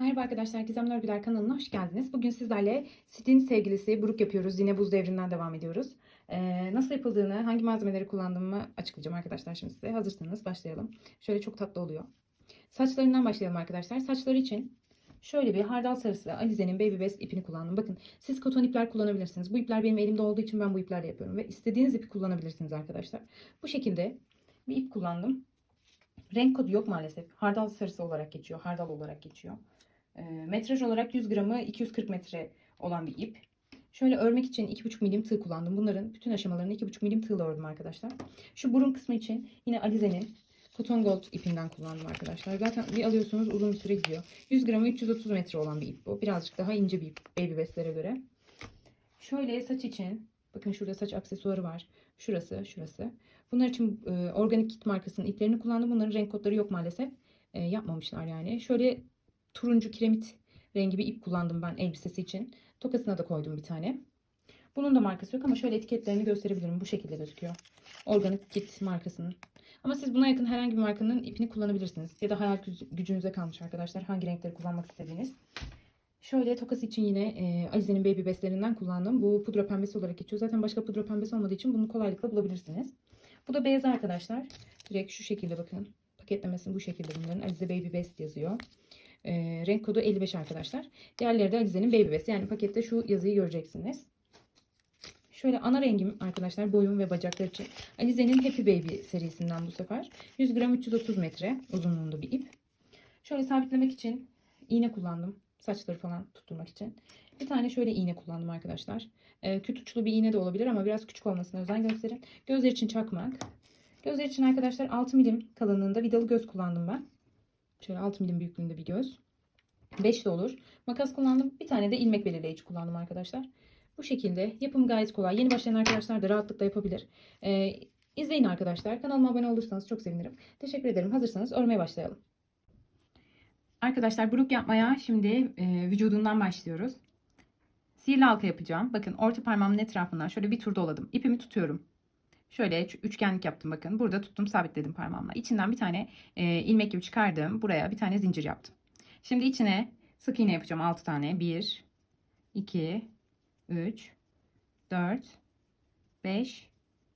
Merhaba arkadaşlar, Gizemli Örgüler kanalına hoş geldiniz. Bugün sizlerle Sit'in sevgilisi buruk yapıyoruz. Yine buz devrinden devam ediyoruz. Nasıl yapıldığını, hangi malzemeleri kullandığımı açıklayacağım arkadaşlar şimdi size. Hazırsanız başlayalım. Şöyle çok tatlı oluyor. Saçlarından başlayalım arkadaşlar. Saçları için şöyle bir hardal sarısı Alize'nin Baby Best ipini kullandım. Bakın siz koton ipler kullanabilirsiniz. Bu ipler benim elimde olduğu için ben bu iplerle yapıyorum. Ve istediğiniz ipi kullanabilirsiniz arkadaşlar. Bu şekilde bir ip kullandım. Renk kodu yok maalesef. Hardal sarısı olarak geçiyor. Hardal olarak geçiyor. Metraj olarak 100 gramı 240 metre olan bir ip. Şöyle örmek için 2,5 milim tığ kullandım. Bunların bütün aşamalarını 2,5 milim tığla ördüm arkadaşlar. Şu burun kısmı için yine Alize'nin Cotton Gold ipinden kullandım arkadaşlar. Zaten bir alıyorsunuz uzun bir süre gidiyor. 100 gramı 330 metre olan bir ip bu. Birazcık daha ince bir ip Baby Best'lere göre. Şöyle saç için bakın şurada saç aksesuarı var. Şurası. Bunlar için Organic Kit markasının iplerini kullandım. Bunların renk kodları yok maalesef. Yapmamışlar yani. Şöyle turuncu kiremit rengi bir ip kullandım ben elbisesi için. Tokasına da koydum bir tane. Bunun da markası yok ama şöyle etiketlerini gösterebilirim. Bu şekilde gözüküyor. Organic Kit markasının. Ama siz buna yakın herhangi bir markanın ipini kullanabilirsiniz. Ya da hayal gücünüze kalmış arkadaşlar. Hangi renkleri kullanmak istediğiniz. Şöyle tokası için yine Alize'nin Baby Best'lerinden kullandım. Bu pudra pembesi olarak geçiyor. Zaten başka pudra pembesi olmadığı için bunu kolaylıkla bulabilirsiniz. Bu da beyaz arkadaşlar. Direkt şu şekilde bakın. Paketlemesi bu şekilde bunların. Alize Baby Best yazıyor. Renk kodu 55 arkadaşlar. Diğerleri de Alize'nin Baby Best. Yani pakette şu yazıyı göreceksiniz. Şöyle ana rengim arkadaşlar boyun ve bacaklar için. Alize'nin Happy Baby serisinden bu sefer. 100 gram 330 metre uzunluğunda bir ip. Şöyle sabitlemek için iğne kullandım. Saçları falan tutturmak için. Bir tane şöyle iğne kullandım arkadaşlar. Küt uçlu bir iğne de olabilir ama biraz küçük olmasına özen gösterin. Gözler için çakmak. Gözler için arkadaşlar 6 milim kalınlığında vidalı göz kullandım ben. Şöyle 6 milim büyüklüğünde bir göz. 5 de olur. Makas kullandım. Bir tane de ilmek belirleyici kullandım arkadaşlar. Bu şekilde yapım gayet kolay. Yeni başlayan arkadaşlar da rahatlıkla yapabilir. İzleyin arkadaşlar. Kanalıma abone olursanız çok sevinirim. Teşekkür ederim. Hazırsanız örmeye başlayalım. Arkadaşlar buruk yapmaya şimdi vücudundan başlıyoruz. Sihirli halka yapacağım. Bakın orta parmağımın etrafından şöyle bir tur doladım. İpimi tutuyorum. Şöyle üçgenlik yaptım bakın. Burada tuttum sabitledim parmağımla. İçinden bir tane ilmek gibi çıkardım. Buraya bir tane zincir yaptım. Şimdi içine sık iğne yapacağım 6 tane. 1, 2, 3, 4, 5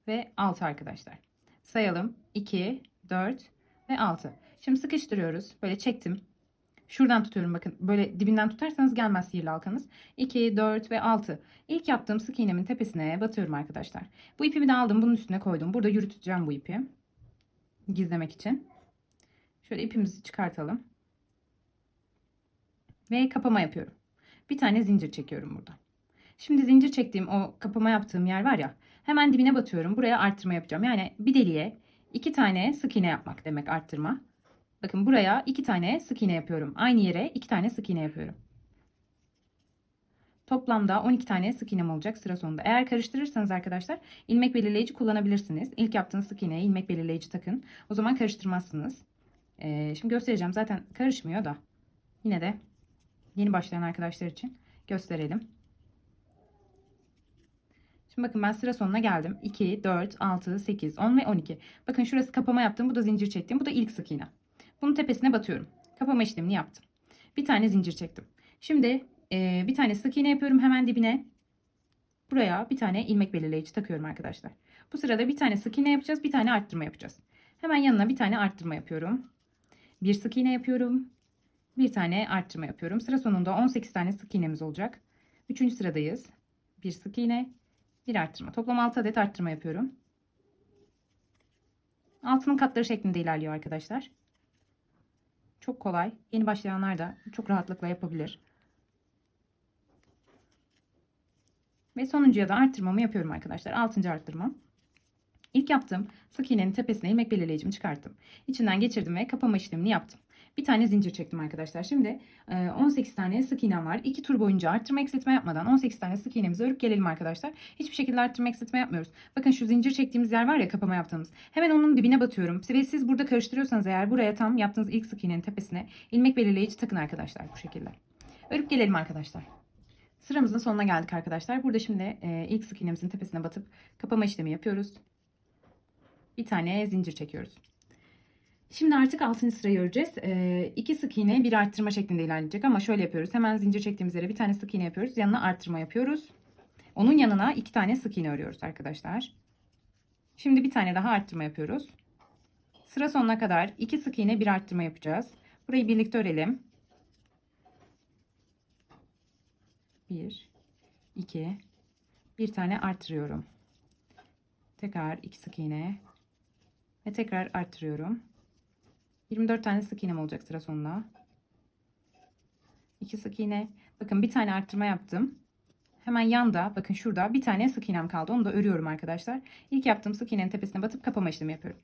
ve 6 arkadaşlar. Sayalım. 2, 4 ve 6. Şimdi sıkıştırıyoruz. Böyle çektim. Şuradan tutuyorum bakın. Böyle dibinden tutarsanız gelmez sihirli halkanız. 2, 4 ve 6. İlk yaptığım sık iğnemin tepesine batıyorum arkadaşlar. Bu ipimi de aldım. Bunun üstüne koydum. Burada yürüteceğim bu ipi. Gizlemek için. Şöyle ipimizi çıkartalım. Ve kapama yapıyorum. Bir tane zincir çekiyorum burada. Şimdi zincir çektiğim o kapama yaptığım yer var ya. Hemen dibine batıyorum. Buraya arttırma yapacağım. Yani bir deliğe 2 tane sık iğne yapmak demek arttırma. Bakın buraya 2 tane sık iğne yapıyorum. Aynı yere 2 tane sık iğne yapıyorum. Toplamda 12 tane sık iğnem olacak sıra sonunda. Eğer karıştırırsanız arkadaşlar ilmek belirleyici kullanabilirsiniz. İlk yaptığınız sık iğneye ilmek belirleyici takın. O zaman karıştırmazsınız. Şimdi göstereceğim. Zaten karışmıyor da. Yine de yeni başlayan arkadaşlar için gösterelim. Şimdi bakın ben sıra sonuna geldim. 2, 4, 6, 8, 10 ve 12. Bakın şurası kapama yaptım. Bu da zincir çektim. Bu da ilk sık iğne. Bunun tepesine batıyorum. Kapama işlemini yaptım. Bir tane zincir çektim. Şimdi bir tane sık iğne yapıyorum hemen dibine. Buraya bir tane ilmek belirleyici takıyorum arkadaşlar. Bu sırada bir tane sık iğne yapacağız. Bir tane arttırma yapacağız. Hemen yanına bir tane arttırma yapıyorum. Bir sık iğne yapıyorum. Bir tane arttırma yapıyorum. Sıra sonunda 18 tane sık iğnemiz olacak. 3. sıradayız. Bir sık iğne. Bir arttırma. Toplam 6 adet arttırma yapıyorum. Altının katları şeklinde ilerliyor arkadaşlar. Çok kolay. Yeni başlayanlar da çok rahatlıkla yapabilir. Ve sonuncuya da arttırmamı yapıyorum arkadaşlar. 6. arttırmam. İlk yaptığım sık iğnenin tepesine ilmek belirleyicimi çıkarttım. İçinden geçirdim ve kapama işlemini yaptım. Bir tane zincir çektim arkadaşlar. Şimdi 18 tane sık iğnem var. 2 tur boyunca arttırma eksiltme yapmadan 18 tane sık iğnemizi örüp gelelim arkadaşlar. Hiçbir şekilde arttırma eksiltme yapmıyoruz. Bakın şu zincir çektiğimiz yer var ya kapama yaptığımız. Hemen onun dibine batıyorum. Ve siz burada karıştırıyorsanız eğer buraya tam yaptığınız ilk sık iğnenin tepesine ilmek belirleyici takın arkadaşlar bu şekilde. Örüp gelelim arkadaşlar. Sıramızın sonuna geldik arkadaşlar. Burada şimdi ilk sık iğnemizin tepesine batıp kapama işlemi yapıyoruz. Bir tane zincir çekiyoruz. Şimdi artık 6. sırayı öreceğiz. 2 sık iğne bir arttırma şeklinde ilerleyecek ama şöyle yapıyoruz. Hemen zincir çektiğimiz yere bir tane sık iğne yapıyoruz. Yanına arttırma yapıyoruz. Onun yanına 2 tane sık iğne örüyoruz arkadaşlar. Şimdi bir tane daha arttırma yapıyoruz. Sıra sonuna kadar 2 sık iğne bir arttırma yapacağız. Burayı birlikte örelim. 1, 2, bir tane arttırıyorum. Tekrar 2 sık iğne ve tekrar arttırıyorum. 24 tane sık iğnem olacak sıra sonuna. 2 sık iğne. Bakın bir tane arttırma yaptım. Hemen yanda bakın şurada bir tane sık iğnem kaldı. Onu da örüyorum arkadaşlar. İlk yaptığım sık iğnenin tepesine batıp kapama işlemi yapıyorum.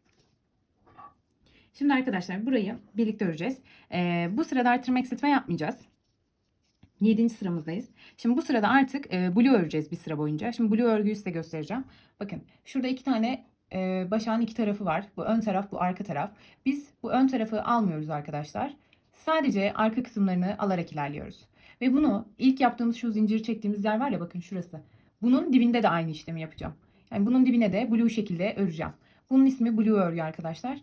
Şimdi arkadaşlar burayı birlikte öreceğiz. Bu sırada arttırma eksiltme yapmayacağız. 7. sıramızdayız. Şimdi bu sırada artık blue öreceğiz bir sıra boyunca. Şimdi blue örgüyü size göstereceğim. Bakın şurada 2 tane başağın 2 tarafı var. Bu ön taraf, bu arka taraf. Biz bu ön tarafı almıyoruz arkadaşlar. Sadece arka kısımlarını alarak ilerliyoruz. Ve bunu ilk yaptığımız şu zinciri çektiğimiz yer var ya, bakın şurası. Bunun dibinde de aynı işlemi yapacağım. Yani bunun dibine de blue şekilde öreceğim. Bunun ismi blue örgü arkadaşlar.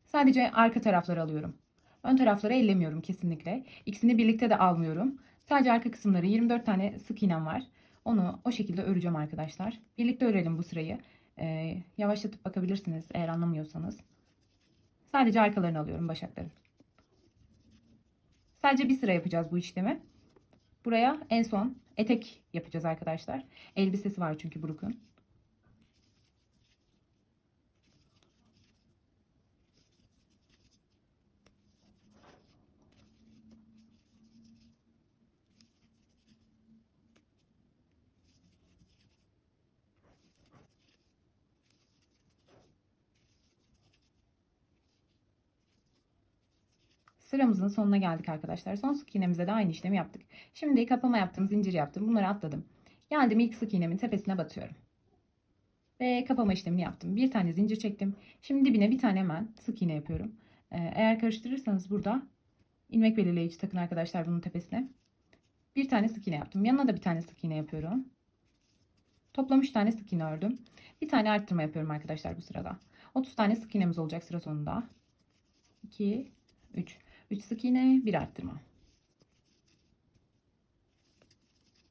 Sadece arka tarafları alıyorum. Ön tarafları ellemiyorum kesinlikle. İkisini birlikte de almıyorum. Sadece arka kısımları 24 tane sık iğnem var. Onu o şekilde öreceğim arkadaşlar. Birlikte örelim bu sırayı. Yavaşlatıp bakabilirsiniz eğer anlamıyorsanız. Sadece arkalarını alıyorum başakların. Sadece bir sıra yapacağız bu işlemi. Buraya en son etek yapacağız arkadaşlar. Elbisesi var çünkü Brooke'un. Sıramızın sonuna geldik arkadaşlar. Son sık iğnemizde de aynı işlemi yaptık. Şimdi kapama yaptım, zincir yaptım. Bunları atladım. Geldim ilk sık iğnemin tepesine batıyorum. Ve kapama işlemini yaptım. Bir tane zincir çektim. Şimdi dibine bir tane hemen sık iğne yapıyorum. Eğer karıştırırsanız burada ilmek belirleyici takın arkadaşlar bunun tepesine. Bir tane sık iğne yaptım. Yanına da bir tane sık iğne yapıyorum. Toplam 3 tane sık iğne ördüm. Bir tane arttırma yapıyorum arkadaşlar bu sırada. 30 tane sık iğnemiz olacak sıra sonunda. 2, 3. 3 sık iğne, bir arttırma.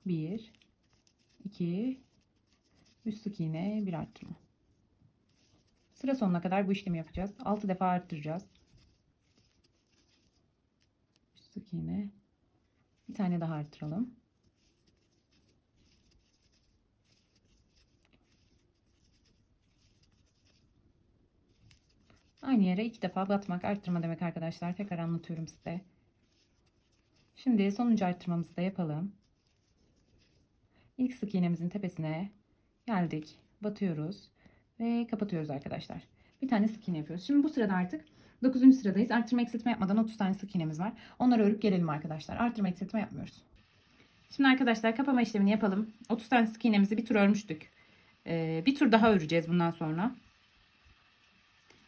1, 2, 3 sık iğne, bir arttırma. Sıra sonuna kadar bu işlemi yapacağız. 6 defa arttıracağız. 3 sık iğne. Bir tane daha arttıralım. Aynı yere 2 defa batmak arttırma demek arkadaşlar. Tekrar anlatıyorum size. Şimdi sonuncu arttırmamızı da yapalım. İlk sık iğnemizin tepesine geldik. Batıyoruz ve kapatıyoruz arkadaşlar. Bir tane sık iğne yapıyoruz. Şimdi bu sırada artık 9. sıradayız. Arttırma eksiltme yapmadan 30 tane sık iğnemiz var. Onları örüp gelelim arkadaşlar. Arttırma eksiltme yapmıyoruz. Şimdi arkadaşlar kapama işlemini yapalım. 30 tane sık iğnemizi bir tur örmüştük. Bir tur daha öreceğiz bundan sonra.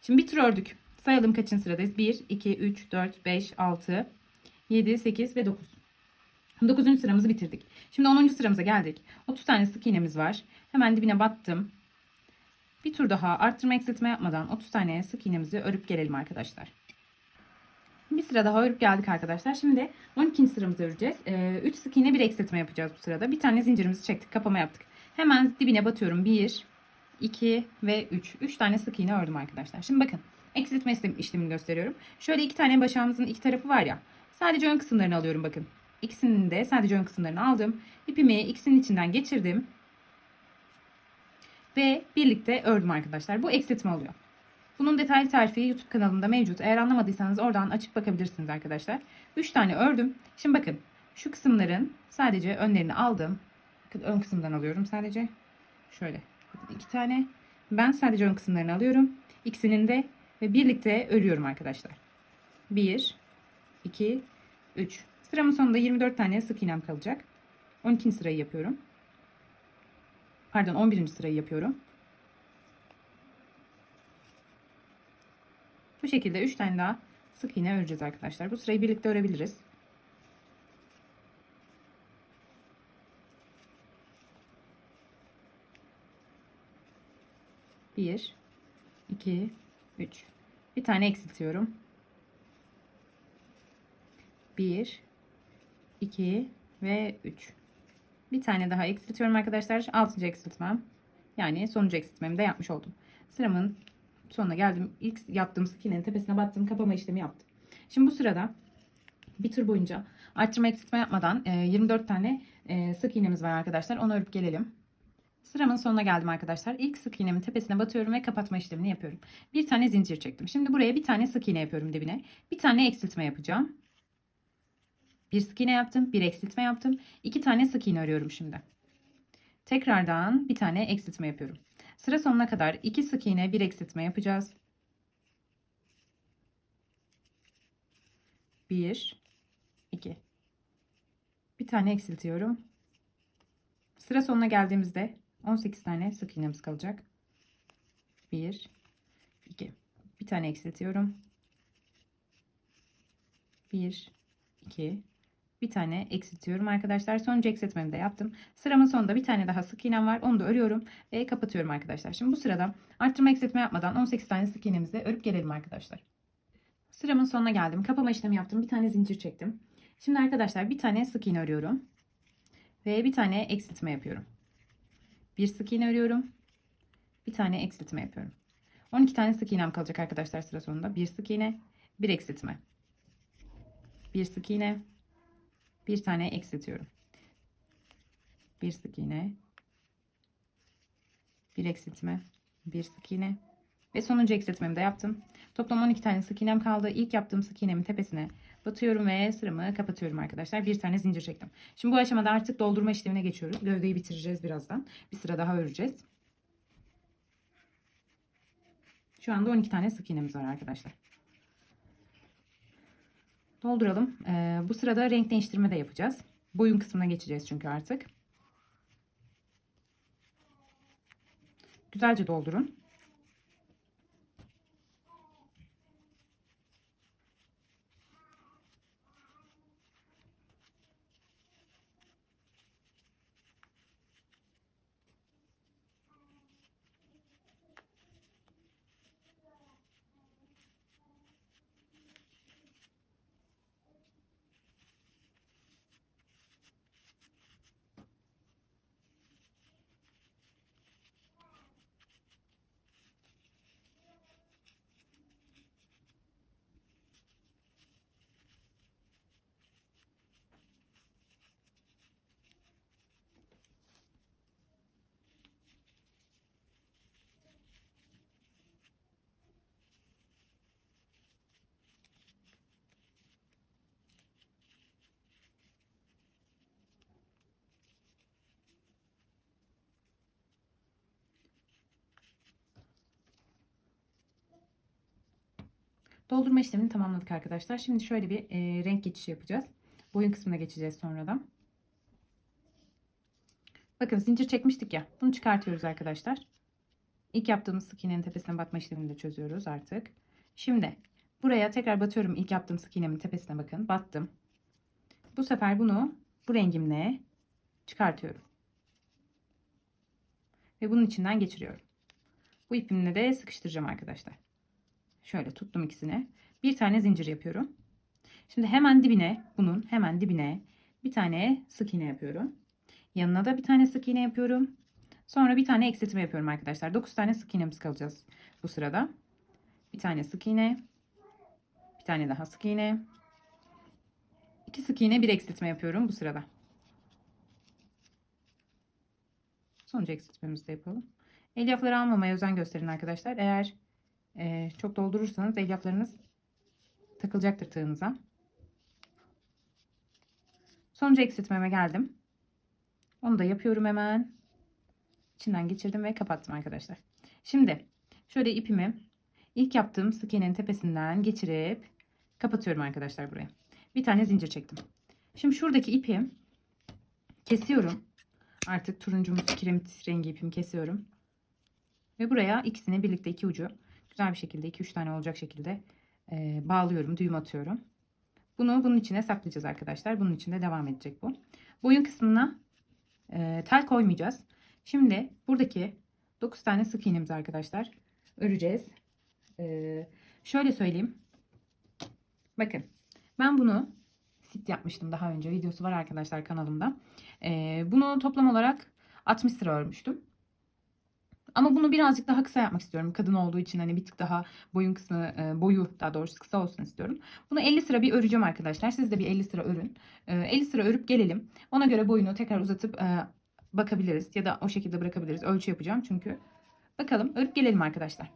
Şimdi bir tur ördük. Sayalım kaçıncı sıradayız. 1, 2, 3, 4, 5, 6, 7, 8 ve 9. 9. sıramızı bitirdik. Şimdi 10. sıramıza geldik. 30 tane sık iğnemiz var. Hemen dibine battım. Bir tur daha arttırma eksiltme yapmadan 30 tane sık iğnemizi örüp gelelim arkadaşlar. Bir sıra daha örüp geldik arkadaşlar. Şimdi 12. sıramızı öreceğiz. 3 sık iğne bir eksiltme yapacağız bu sırada. Bir tane zincirimizi çektik, kapama yaptık. Hemen dibine batıyorum. 1, 2 ve 3. 3 tane sık iğne ördüm arkadaşlar. Şimdi bakın eksiltme işlemini gösteriyorum. Şöyle 2 tane başağımızın 2 tarafı var ya. Sadece ön kısımlarını alıyorum bakın. İkisinin de sadece ön kısımlarını aldım. İpimi ikisinin içinden geçirdim. Ve birlikte ördüm arkadaşlar. Bu eksiltme oluyor. Bunun detaylı tarifi YouTube kanalımda mevcut. Eğer anlamadıysanız oradan açıp bakabilirsiniz arkadaşlar. 3 tane ördüm. Şimdi bakın şu kısımların sadece önlerini aldım. Bakın ön kısımdan alıyorum sadece. Şöyle. Bakın 2 tane. Ben sadece ön kısımlarını alıyorum. İkisinin de ve birlikte örüyorum arkadaşlar. 1, 2, 3. Sıramın sonunda 24 tane sık iğnem kalacak. 12. sırayı yapıyorum. Pardon 11. sırayı yapıyorum. Bu şekilde 3 tane daha sık iğne öreceğiz arkadaşlar. Bu sırayı birlikte örebiliriz. Bir, iki, üç. Bir tane eksiltiyorum. 1, 2 ve 3. Bir tane daha eksiltiyorum arkadaşlar. 6. eksiltmem. Yani sonuncu eksiltmemi de yapmış oldum. Sıramın sonuna geldim. İlk yaptığım sık iğnenin tepesine battım. Kapama işlemi yaptım. Şimdi bu sırada bir tur boyunca arttırma eksiltme yapmadan 24 tane sık iğnemiz var arkadaşlar. Onu örüp gelelim. Sıramın sonuna geldim arkadaşlar. İlk sık iğnemin tepesine batıyorum ve kapatma işlemini yapıyorum. Bir tane zincir çektim. Şimdi buraya bir tane sık iğne yapıyorum dibine. Bir tane eksiltme yapacağım. Bir sık iğne yaptım, bir eksiltme yaptım. 2 tane sık iğne örüyorum şimdi. Tekrardan bir tane eksiltme yapıyorum. Sıra sonuna kadar 2 sık iğne, bir eksiltme yapacağız. 1, 2. Bir tane eksiltiyorum. Sıra sonuna geldiğimizde 18 tane sık iğnemiz kalacak. 1, 2. Bir tane eksiltiyorum. 1, 2. Bir tane eksiltiyorum arkadaşlar. Sonuncu eksiltmemi de yaptım. Sıramın sonunda bir tane daha sık iğnem var. Onu da örüyorum ve kapatıyorum arkadaşlar. Şimdi bu sırada arttırma eksiltme yapmadan 18 tane sık iğnemizi örüp gelelim arkadaşlar. Sıramın sonuna geldim. Kapama işlemi yaptım. Bir tane zincir çektim. Şimdi arkadaşlar bir tane sık iğne örüyorum. Ve bir tane eksiltme yapıyorum. Bir sık iğne örüyorum. Bir tane eksiltme yapıyorum. 12 tane sık iğnem kalacak arkadaşlar sıra sonunda. Bir sık iğne, bir eksiltme. Bir sık iğne, bir tane eksiltiyorum. Bir sık iğne, bir eksiltme, bir sık iğne ve sonuncu eksiltmemi de yaptım. Toplam 12 tane sık iğnem kaldı. İlk yaptığım sık iğnemin tepesine batıyorum ve sıramı kapatıyorum arkadaşlar. Bir tane zincir çektim. Şimdi bu aşamada artık doldurma işlemine geçiyoruz. Gövdeyi bitireceğiz birazdan. Bir sıra daha öreceğiz. Şu anda 12 tane sık iğnemiz var arkadaşlar. Dolduralım. Bu sırada renk değiştirme de yapacağız. Boyun kısmına geçeceğiz çünkü artık. Güzelce doldurun. Doldurma işlemini tamamladık arkadaşlar. Şimdi şöyle bir renk geçişi yapacağız. Boyun kısmına geçeceğiz sonradan. Bakın zincir çekmiştik ya. Bunu çıkartıyoruz arkadaşlar. İlk yaptığımız sık iğnenin tepesine batma işlemini de çözüyoruz artık. Şimdi buraya tekrar batıyorum. İlk yaptığım sık iğnemin tepesine bakın. Battım. Bu sefer bunu bu rengimle çıkartıyorum. Ve bunun içinden geçiriyorum. Bu ipimle de sıkıştıracağım arkadaşlar. Şöyle tuttum ikisini. Bir tane zincir yapıyorum. Şimdi hemen dibine, bunun hemen dibine bir tane sık iğne yapıyorum. Yanına da bir tane sık iğne yapıyorum. Sonra bir tane eksiltme yapıyorum arkadaşlar. 9 tane sık iğnemiz kalacağız bu sırada. Bir tane sık iğne, bir tane daha sık iğne, 2 sık iğne, bir eksiltme yapıyorum bu sırada. Sonuncu eksiltmemizi de yapalım. Elyafları almamaya özen gösterin arkadaşlar. Eğer çok doldurursanız elyaflarınız takılacaktır tığınıza. Sonuncu eksiltmeme geldim. Onu da yapıyorum hemen. İçinden geçirdim ve kapattım arkadaşlar. Şimdi şöyle ipimi ilk yaptığım sık iğnenin tepesinden geçirip kapatıyorum arkadaşlar buraya. Bir tane zincir çektim. Şimdi şuradaki ipi kesiyorum. Artık turuncumuz kiremit rengi ipimi kesiyorum. Ve buraya ikisini birlikte iki ucu güzel bir şekilde 2-3 tane olacak şekilde bağlıyorum. Düğüm atıyorum. Bunu bunun içine saklayacağız arkadaşlar. Bunun içinde devam edecek bu. Boyun kısmına tel koymayacağız. Şimdi buradaki 9 tane sık iğnemizi arkadaşlar öreceğiz. Şöyle söyleyeyim. Bakın ben bunu sit yapmıştım daha önce. Videosu var arkadaşlar kanalımda. Bunu toplam olarak 60 sıra örmüştüm. Ama bunu birazcık daha kısa yapmak istiyorum. Kadın olduğu için hani bir tık daha boyun kısmı, boyu daha doğrusu kısa olsun istiyorum. Bunu 50 sıra bir öreceğim arkadaşlar. Siz de bir 50 sıra örün. 50 sıra örüp gelelim. Ona göre boyunu tekrar uzatıp bakabiliriz. Ya da o şekilde bırakabiliriz. Ölçü yapacağım çünkü. Bakalım örüp gelelim arkadaşlar.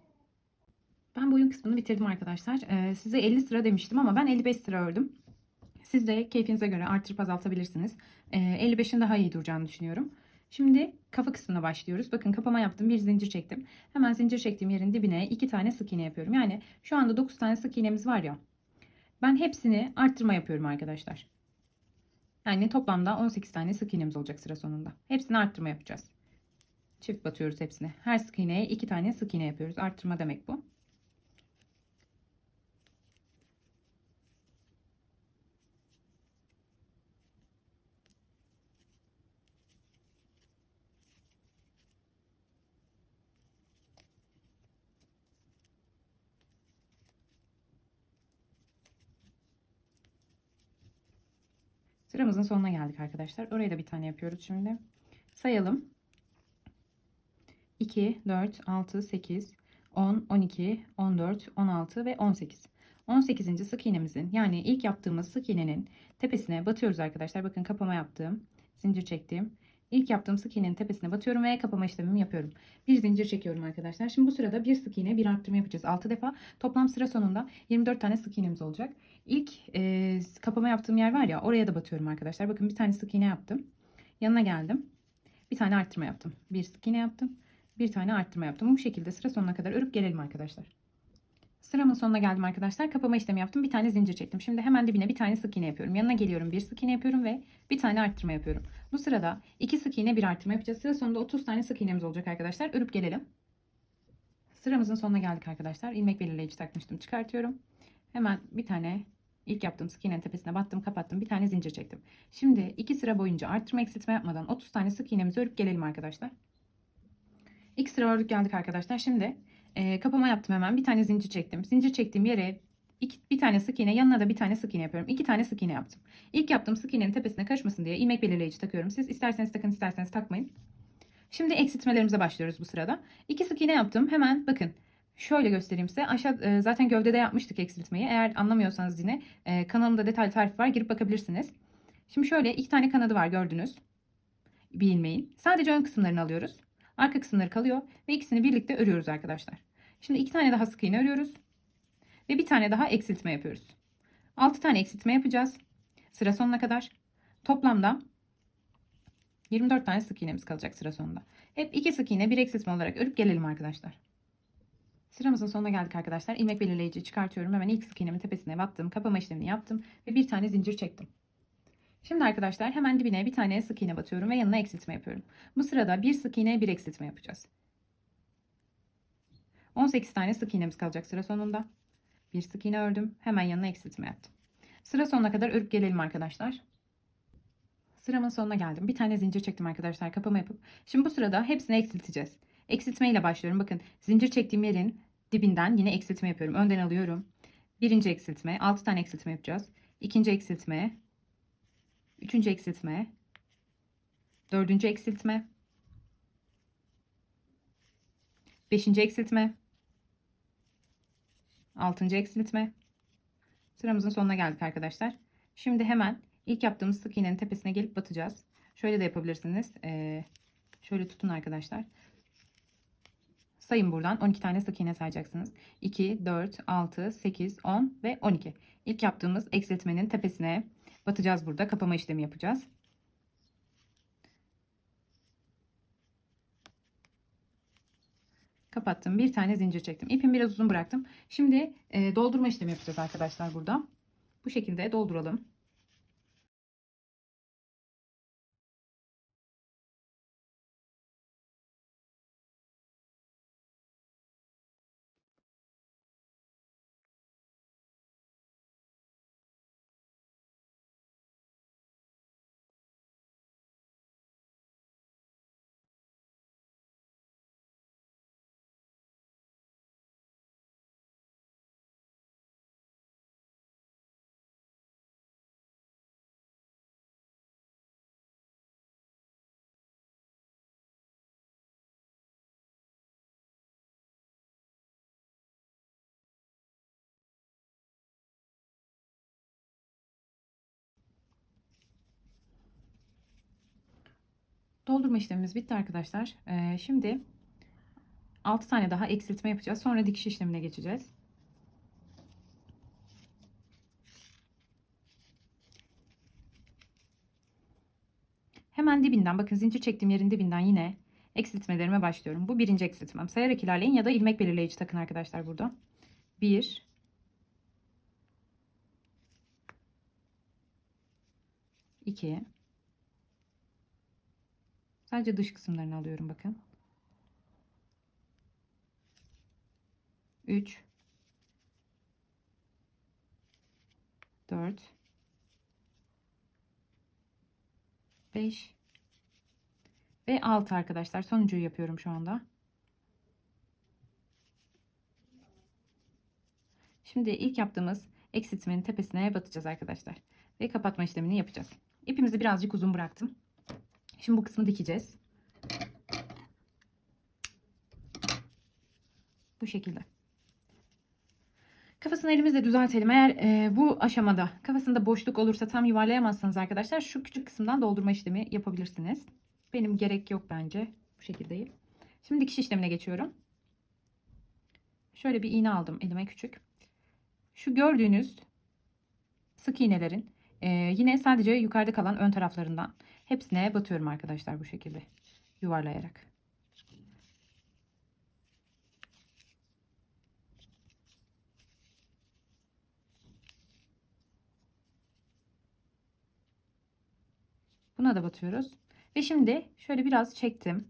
Ben boyun kısmını bitirdim arkadaşlar. Size 50 sıra demiştim ama ben 55 sıra ördüm. Siz de keyfinize göre artırıp azaltabilirsiniz. 55'in daha iyi duracağını düşünüyorum. Şimdi kafa kısmına başlıyoruz. Bakın kapama yaptım. Bir zincir çektim. Hemen zincir çektiğim yerin dibine 2 tane sık iğne yapıyorum. Yani şu anda 9 tane sık iğnemiz var ya. Ben hepsini arttırma yapıyorum arkadaşlar. Yani toplamda 18 tane sık iğnemiz olacak sıra sonunda. Hepsini arttırma yapacağız. Çift batıyoruz hepsine. Her sık iğneye 2 tane sık iğne yapıyoruz. Arttırma demek bu. Sıramızın sonuna geldik arkadaşlar. Oraya da bir tane yapıyoruz şimdi. Sayalım. 2, 4, 6, 8, 10, 12, 14, 16 ve 18. 18. sık iğnemizin yani ilk yaptığımız sık iğnenin tepesine batıyoruz arkadaşlar. Bakın kapama yaptım. Zincir çektim. İlk yaptığım sık iğnenin tepesine batıyorum ve kapama işlemimi yapıyorum. Bir zincir çekiyorum arkadaşlar. Şimdi bu sırada bir sık iğne bir arttırma yapacağız. 6 defa. Toplam sıra sonunda 24 tane sık iğnemiz olacak. İlk kapama yaptığım yer var ya, oraya da batıyorum arkadaşlar. Bakın bir tane sık iğne yaptım. Yanına geldim. Bir tane arttırma yaptım. Bir sık iğne yaptım. Bir tane arttırma yaptım. Bu şekilde sıra sonuna kadar örüp gelelim arkadaşlar. Sıramın sonuna geldim arkadaşlar. Kapama işlemi yaptım. Bir tane zincir çektim. Şimdi hemen dibine bir tane sık iğne yapıyorum. Yanına geliyorum. Bir sık iğne yapıyorum ve bir tane arttırma yapıyorum. Bu sırada iki sık iğne bir arttırma yapacağız. Sıra sonunda 30 tane sık iğnemiz olacak arkadaşlar. Örüp gelelim. Sıramızın sonuna geldik arkadaşlar. İlmek belirleyici takmıştım. Çıkartıyorum. Hemen bir tane ilk yaptığım sık iğnenin tepesine battım, kapattım. Bir tane zincir çektim. Şimdi iki sıra boyunca arttırma eksiltme yapmadan 30 tane sık iğnemizi örüp gelelim arkadaşlar. İlk sıra ördük geldik arkadaşlar. Şimdi kapama yaptım hemen. Bir tane zincir çektim. Zincir çektiğim yere bir tane sık iğne, yanına da bir tane sık iğne yapıyorum. 2 tane sık iğne yaptım. İlk yaptığım sık iğnenin tepesine karışmasın diye ilmek belirleyici takıyorum. Siz isterseniz takın, isterseniz takmayın. Şimdi eksiltmelerimize başlıyoruz bu sırada. 2 sık iğne yaptım. Hemen bakın. Şöyle göstereyim size. Aşağı zaten gövdede yapmıştık eksiltmeyi. Eğer anlamıyorsanız yine kanalımda detaylı tarif var. Girip bakabilirsiniz. Şimdi şöyle 2 tane kanadı var gördünüz. Bir ilmeğin. Sadece ön kısımlarını alıyoruz. Arka kısımları kalıyor ve ikisini birlikte örüyoruz arkadaşlar. Şimdi 2 tane daha sık iğne örüyoruz ve bir tane daha eksiltme yapıyoruz. 6 tane eksiltme yapacağız. Sıra sonuna kadar. Toplamda 24 tane sık iğnemiz kalacak sıra sonunda. Hep 2 sık iğne bir eksiltme olarak örüp gelelim arkadaşlar. Sıramızın sonuna geldik arkadaşlar. İlmek belirleyici çıkartıyorum. Hemen ilk sık iğnemin tepesine battım. Kapama işlemini yaptım ve bir tane zincir çektim. Şimdi arkadaşlar hemen dibine bir tane sık iğne batıyorum ve yanına eksiltme yapıyorum. Bu sırada bir sık iğne bir eksiltme yapacağız. 18 tane sık iğnemiz kalacak sıra sonunda. Bir sık iğne ördüm. Hemen yanına eksiltme yaptım. Sıra sonuna kadar örüp gelelim arkadaşlar. Sıramın sonuna geldim. Bir tane zincir çektim arkadaşlar. Kapama yapıp. Şimdi bu sırada hepsini eksilteceğiz. Eksiltme ile başlıyorum. Bakın zincir çektiğim yerin dibinden yine eksiltme yapıyorum. Önden alıyorum. Birinci eksiltme. 6 tane eksiltme yapacağız. İkinci eksiltme. Üçüncü eksiltme. Dördüncü eksiltme. Beşinci eksiltme. Altıncı eksiltme. Sıramızın sonuna geldik arkadaşlar. Şimdi hemen ilk yaptığımız sık iğnenin tepesine gelip batacağız. Şöyle de yapabilirsiniz. Şöyle tutun arkadaşlar. Sayın buradan 12 tane sık iğne sayacaksınız. 2, 4, 6, 8, 10 ve 12. İlk yaptığımız eksiltmenin tepesine batacağız burada. Kapama işlemi yapacağız. Kapattım. Bir tane zincir çektim. İpimi biraz uzun bıraktım. Şimdi doldurma işlemi yapacağız arkadaşlar burada. Bu şekilde dolduralım. Doldurma işlemimiz bitti arkadaşlar. Şimdi 6 tane daha eksiltme yapacağız. Sonra dikiş işlemine geçeceğiz. Hemen dibinden, bakın zincir çektiğim yerin dibinden yine eksiltmelerime başlıyorum. Bu birinci eksiltmem. Sayarak ilerleyin ya da ilmek belirleyici takın arkadaşlar burada. 1, 2, sadece dış kısımlarını alıyorum bakın. 3, 4, 5 ve 6 arkadaşlar. Sonuncuyu yapıyorum şu anda. Şimdi ilk yaptığımız eksiltmenin tepesine batacağız arkadaşlar. Ve kapatma işlemini yapacağız. İpimizi birazcık uzun bıraktım. Şimdi bu kısmı dikeceğiz. Bu şekilde. Kafasını elimizle düzeltelim. Eğer bu aşamada kafasında boşluk olursa tam yuvarlayamazsanız arkadaşlar şu küçük kısımdan doldurma işlemi yapabilirsiniz. Benim gerek yok bence. Bu şekildeyim. Şimdi dikiş işlemine geçiyorum. Şöyle bir iğne aldım elime küçük. Şu gördüğünüz sık iğnelerin yine sadece yukarıda kalan ön taraflarından hepsine batıyorum arkadaşlar bu şekilde yuvarlayarak. Buna da batıyoruz. Ve şimdi şöyle biraz çektim.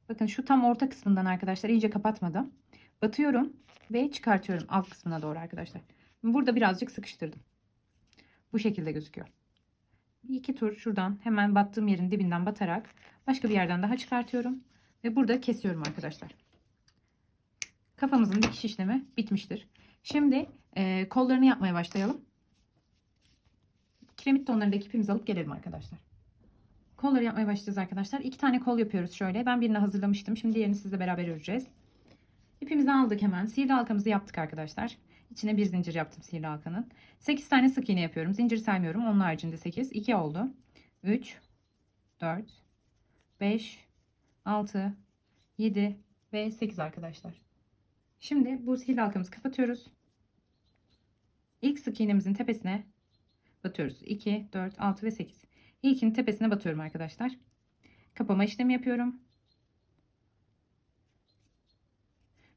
Bakın şu tam orta kısmından arkadaşlar iyice kapatmadım. Batıyorum ve çıkartıyorum alt kısmına doğru arkadaşlar. Burada birazcık sıkıştırdım. Bu şekilde gözüküyor. Bir iki tur şuradan hemen battığım yerin dibinden batarak başka bir yerden daha çıkartıyorum. Ve burada kesiyorum arkadaşlar. Kafamızın dikiş işlemi bitmiştir. Şimdi kollarını yapmaya başlayalım. Kiremit tonlarındaki ipimizi alıp gelelim arkadaşlar. Kolları yapmaya başlayacağız arkadaşlar. 2 tane kol yapıyoruz şöyle. Ben birini hazırlamıştım. Şimdi diğerini sizle beraber öreceğiz. İpimizi aldık hemen. Sihirli halkamızı yaptık arkadaşlar. İçine bir zincir yaptım sihirli halkanın. 8 tane sık iğne yapıyorum. Zincir saymıyorum. Onun haricinde 8. 2 oldu. 3, 4, 5, 6, 7 ve 8 arkadaşlar. Şimdi bu sihirli halkamızı kapatıyoruz. İlk sık iğnemizin tepesine batıyoruz. 2, 4, 6 ve 8. İlkinin tepesine batıyorum arkadaşlar. Kapama işlemi yapıyorum.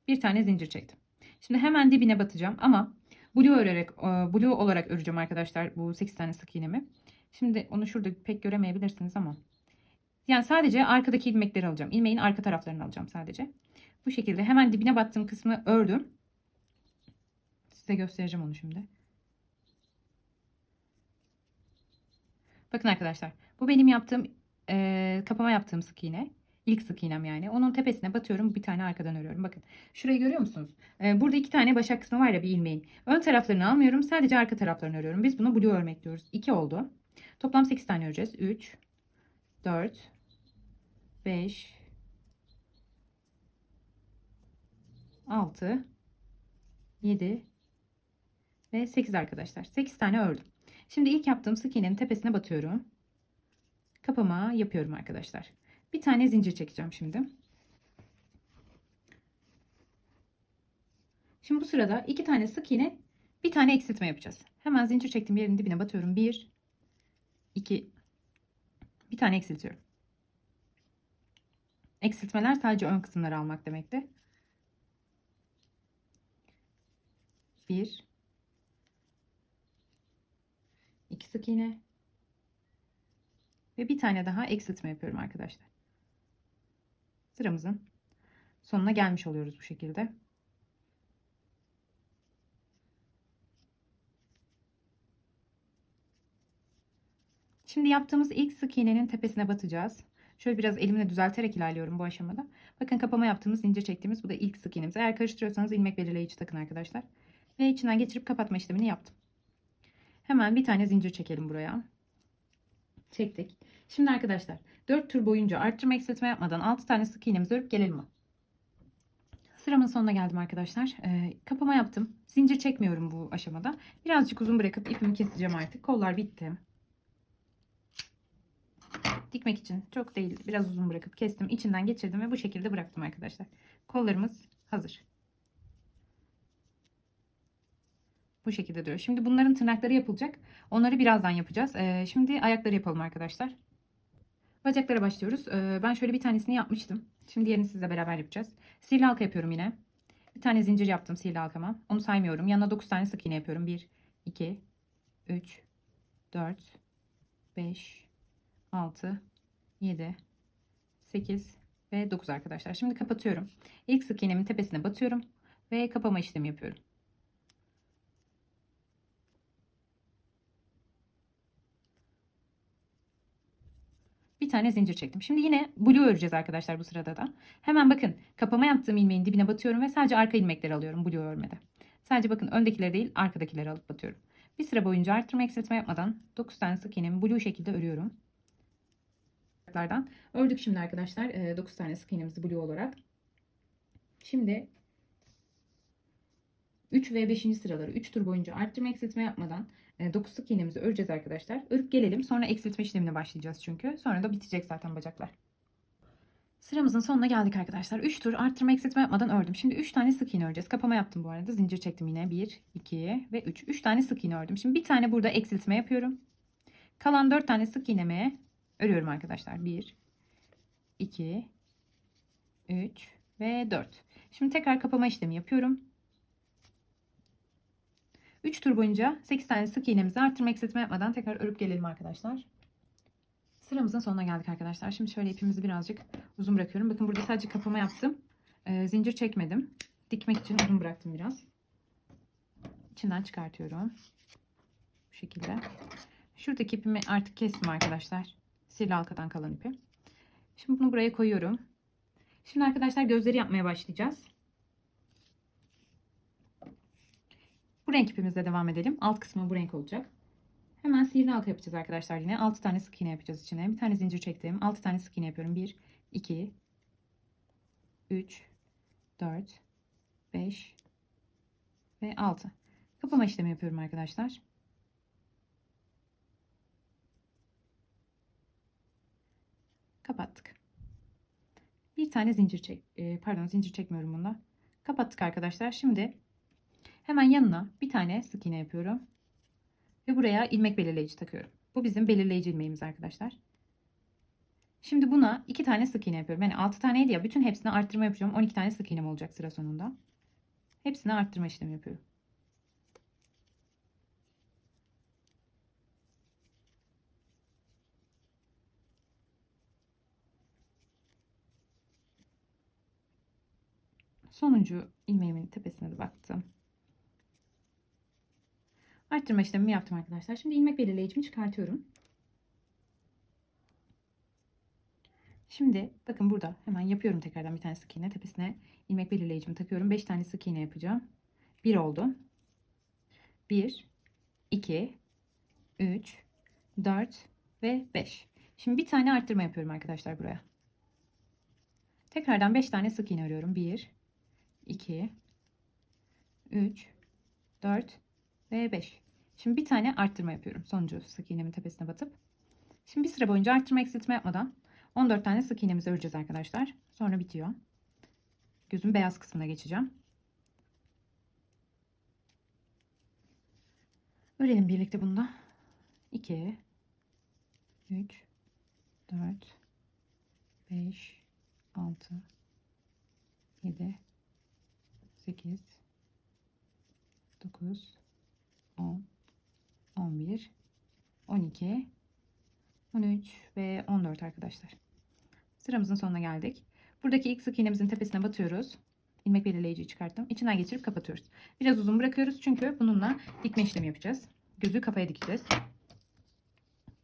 Bir tane zincir çektim. Şimdi hemen dibine batacağım ama blue olarak öreceğim arkadaşlar bu 8 tane sık iğnemi. Şimdi onu şurada pek göremeyebilirsiniz ama yani sadece arkadaki ilmekleri alacağım. İlmeğin arka taraflarını alacağım sadece. Bu şekilde hemen dibine battığım kısmı ördüm. Size göstereceğim onu şimdi. Bakın arkadaşlar, bu benim yaptığım kapama yaptığım sık iğne. İlk sık iğnem yani. Onun tepesine batıyorum. Bir tane arkadan örüyorum. Bakın. Şurayı görüyor musunuz? Burada 2 tane başak kısmı var ya bir ilmeğin. Ön taraflarını almıyorum. Sadece arka taraflarını örüyorum. Biz bunu blue örmek diyoruz. 2 oldu. Toplam 8 tane öreceğiz. 3, 4, 5, 6, 7 ve 8 arkadaşlar. 8 tane ördüm. Şimdi ilk yaptığım sık iğnenin tepesine batıyorum. Kapama yapıyorum arkadaşlar. Bir tane zincir çekeceğim şimdi. Şimdi bu sırada 2 tane sık iğne, bir tane eksiltme yapacağız. Hemen zincir çektiğim yerin dibine batıyorum. 1, 2, bir tane eksiltiyorum. Eksiltmeler sadece ön kısımları almak demekti. 1, 2 sık iğne ve bir tane daha eksiltme yapıyorum arkadaşlar. Sıramızın sonuna gelmiş oluyoruz bu şekilde. Şimdi yaptığımız ilk sık iğnenin tepesine batacağız. Şöyle biraz elimle düzelterek ilerliyorum bu aşamada. Bakın kapama yaptığımız, zincir çektiğimiz bu da ilk sık iğnemiz. Eğer karıştırıyorsanız ilmek belirleyici takın arkadaşlar. Ve içinden geçirip kapatma işlemini yaptım. Hemen bir tane zincir çekelim buraya. Çektik. Şimdi arkadaşlar 4 tur boyunca arttırma eksiltme yapmadan 6 tane sık iğnemizi örüp gelelim mi? Sıramın sonuna geldim arkadaşlar. Kapama yaptım. Zincir çekmiyorum bu aşamada. Birazcık uzun bırakıp ipimi keseceğim artık. Kollar bitti. Dikmek için çok değil, biraz uzun bırakıp kestim. İçinden geçirdim ve bu şekilde bıraktım arkadaşlar. Kollarımız hazır. Bu şekilde duruyor. Şimdi bunların tırnakları yapılacak. Onları birazdan yapacağız. Şimdi ayakları yapalım arkadaşlar. Bacaklara başlıyoruz. Ben şöyle bir tanesini yapmıştım. Şimdi diğerini sizle beraber yapacağız. Sihirli halka yapıyorum yine. Bir tane zincir yaptım sihirli halkama. Onu saymıyorum. Yanına 9 tane sık iğne yapıyorum. 1, 2, 3, 4, 5, 6, 7, 8 ve 9 arkadaşlar. Şimdi kapatıyorum. İlk sık iğnemin tepesine batıyorum ve kapama işlemi yapıyorum. Bir tane zincir çektim. Şimdi yine blue öreceğiz arkadaşlar bu sırada da. Hemen bakın kapama yaptığım ilmeğin dibine batıyorum ve sadece arka ilmekleri alıyorum blue örmede. Sadece bakın öndekileri değil arkadakileri alıp batıyorum. Bir sıra boyunca arttırma eksiltme yapmadan 9 tane sık iğnemi blue şekilde örüyorum. Ördük şimdi arkadaşlar 9 tane sık iğnemizi blue olarak. Şimdi 3 ve 5. sıraları 3 tur boyunca arttırma eksiltme yapmadan 9 sık iğnemizi öreceğiz arkadaşlar. Örüp gelelim. Sonra eksiltme işlemine başlayacağız çünkü. Sonra da bitecek zaten bacaklar. Sıramızın sonuna geldik arkadaşlar. 3 tur arttırma eksiltme yapmadan ördüm. Şimdi 3 tane sık iğne öreceğiz. Kapama yaptım bu arada. Zincir çektim yine. 1, 2 ve 3. 3 tane sık iğne ördüm. Şimdi bir tane burada eksiltme yapıyorum. Kalan 4 tane sık iğnemi örüyorum arkadaşlar. 1, 2, 3 ve 4. Şimdi tekrar kapama işlemi yapıyorum. 3 tur boyunca 8 tane sık iğnemizi arttırma eksiltme yapmadan tekrar örüp gelelim arkadaşlar. Sıramızın sonuna geldik arkadaşlar. Şimdi şöyle ipimizi birazcık uzun bırakıyorum. Bakın burada sadece kapama yaptım. Zincir çekmedim. Dikmek için uzun bıraktım biraz. İçinden çıkartıyorum. Bu şekilde. Şuradaki ipimi artık kestim arkadaşlar. Sihirli halkadan kalan ipi. Şimdi bunu buraya koyuyorum. Şimdi arkadaşlar gözleri yapmaya başlayacağız. Bu renk ipimizle devam edelim. Alt kısmı bu renk olacak. Hemen sihirli halka yapacağız arkadaşlar yine. 6 tane sık iğne yapacağız içine. Bir tane zincir çektim. 6 tane sık iğne yapıyorum. 1, 2, 3, 4, 5 ve 6. Kapama işlemi yapıyorum arkadaşlar. Kapattık. Bir tane zincir zincir çekmiyorum bunda. Kapattık arkadaşlar. Şimdi hemen yanına bir tane sık iğne yapıyorum. Ve buraya ilmek belirleyici takıyorum. Bu bizim belirleyici ilmeğimiz arkadaşlar. Şimdi buna 2 tane sık iğne yapıyorum. Yani 6 taneydi ya. Bütün hepsine arttırma yapacağım. 12 tane sık iğnem olacak sıra sonunda. Hepsine arttırma işlemi yapıyorum. Sonuncu ilmeğimin tepesine de baktım. Arttırma işlemimi yaptım arkadaşlar. Şimdi ilmek belirleyicimi çıkartıyorum. Şimdi bakın burada hemen yapıyorum tekrardan bir tane sık iğne. Tepesine ilmek belirleyicimi takıyorum. 5 tane sık iğne yapacağım. 1 oldu. 1, 2, 3, 4 ve 5. Şimdi bir tane arttırma yapıyorum arkadaşlar buraya. Tekrardan 5 tane sık iğne örüyorum. 1, 2, 3, 4 ve 5. Şimdi bir tane arttırma yapıyorum. Sonuncu sık iğnemin tepesine batıp. Şimdi bir sıra boyunca arttırma eksiltme yapmadan 14 tane sık iğnemizi öreceğiz arkadaşlar. Sonra bitiyor. Gözün beyaz kısmına geçeceğim. Örelim birlikte bunda. 2, 3, 4, 5, 6, 7, 8, 9, 10, 11, 12, 13 ve 14 arkadaşlar. Sıramızın sonuna geldik. Buradaki ilk sık iğnemizin tepesine batıyoruz. İlmek belirleyiciyi çıkarttım. İçinden geçirip kapatıyoruz. Biraz uzun bırakıyoruz çünkü bununla dikme işlemi yapacağız. Gözü kafaya dikeceğiz.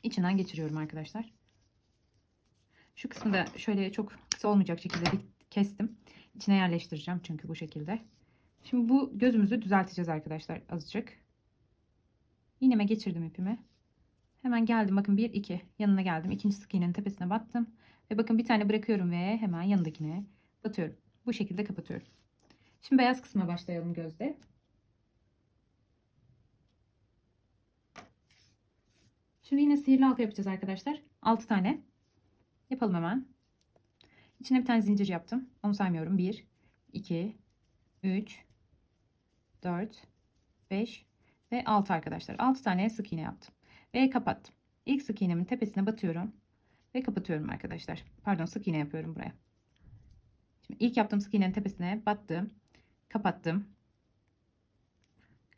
İçinden geçiriyorum arkadaşlar. Şu kısmı da şöyle çok kısa olmayacak şekilde kestim. İçine yerleştireceğim çünkü bu şekilde. Şimdi bu gözümüzü düzelteceğiz arkadaşlar azıcık. İğneme geçirdim ipimi. Hemen geldim bakın 1 2 yanına geldim. İkinci sık iğnenin tepesine battım. Ve bakın bir tane bırakıyorum ve hemen yanındakine batıyorum. Bu şekilde kapatıyorum. Şimdi beyaz kısma başlayalım gözde. Şimdi yine sihirli halka yapacağız arkadaşlar. 6 tane. Yapalım hemen. İçine bir tane zincir yaptım. Onu saymıyorum. 1, 2, 3, 4, 5 ve 6 arkadaşlar. 6 tane sık iğne yaptım. Ve kapattım. İlk sık iğnemin tepesine batıyorum. Ve kapatıyorum arkadaşlar. Pardon, sık iğne yapıyorum buraya. Şimdi ilk yaptığım sık iğnenin tepesine battım. Kapattım.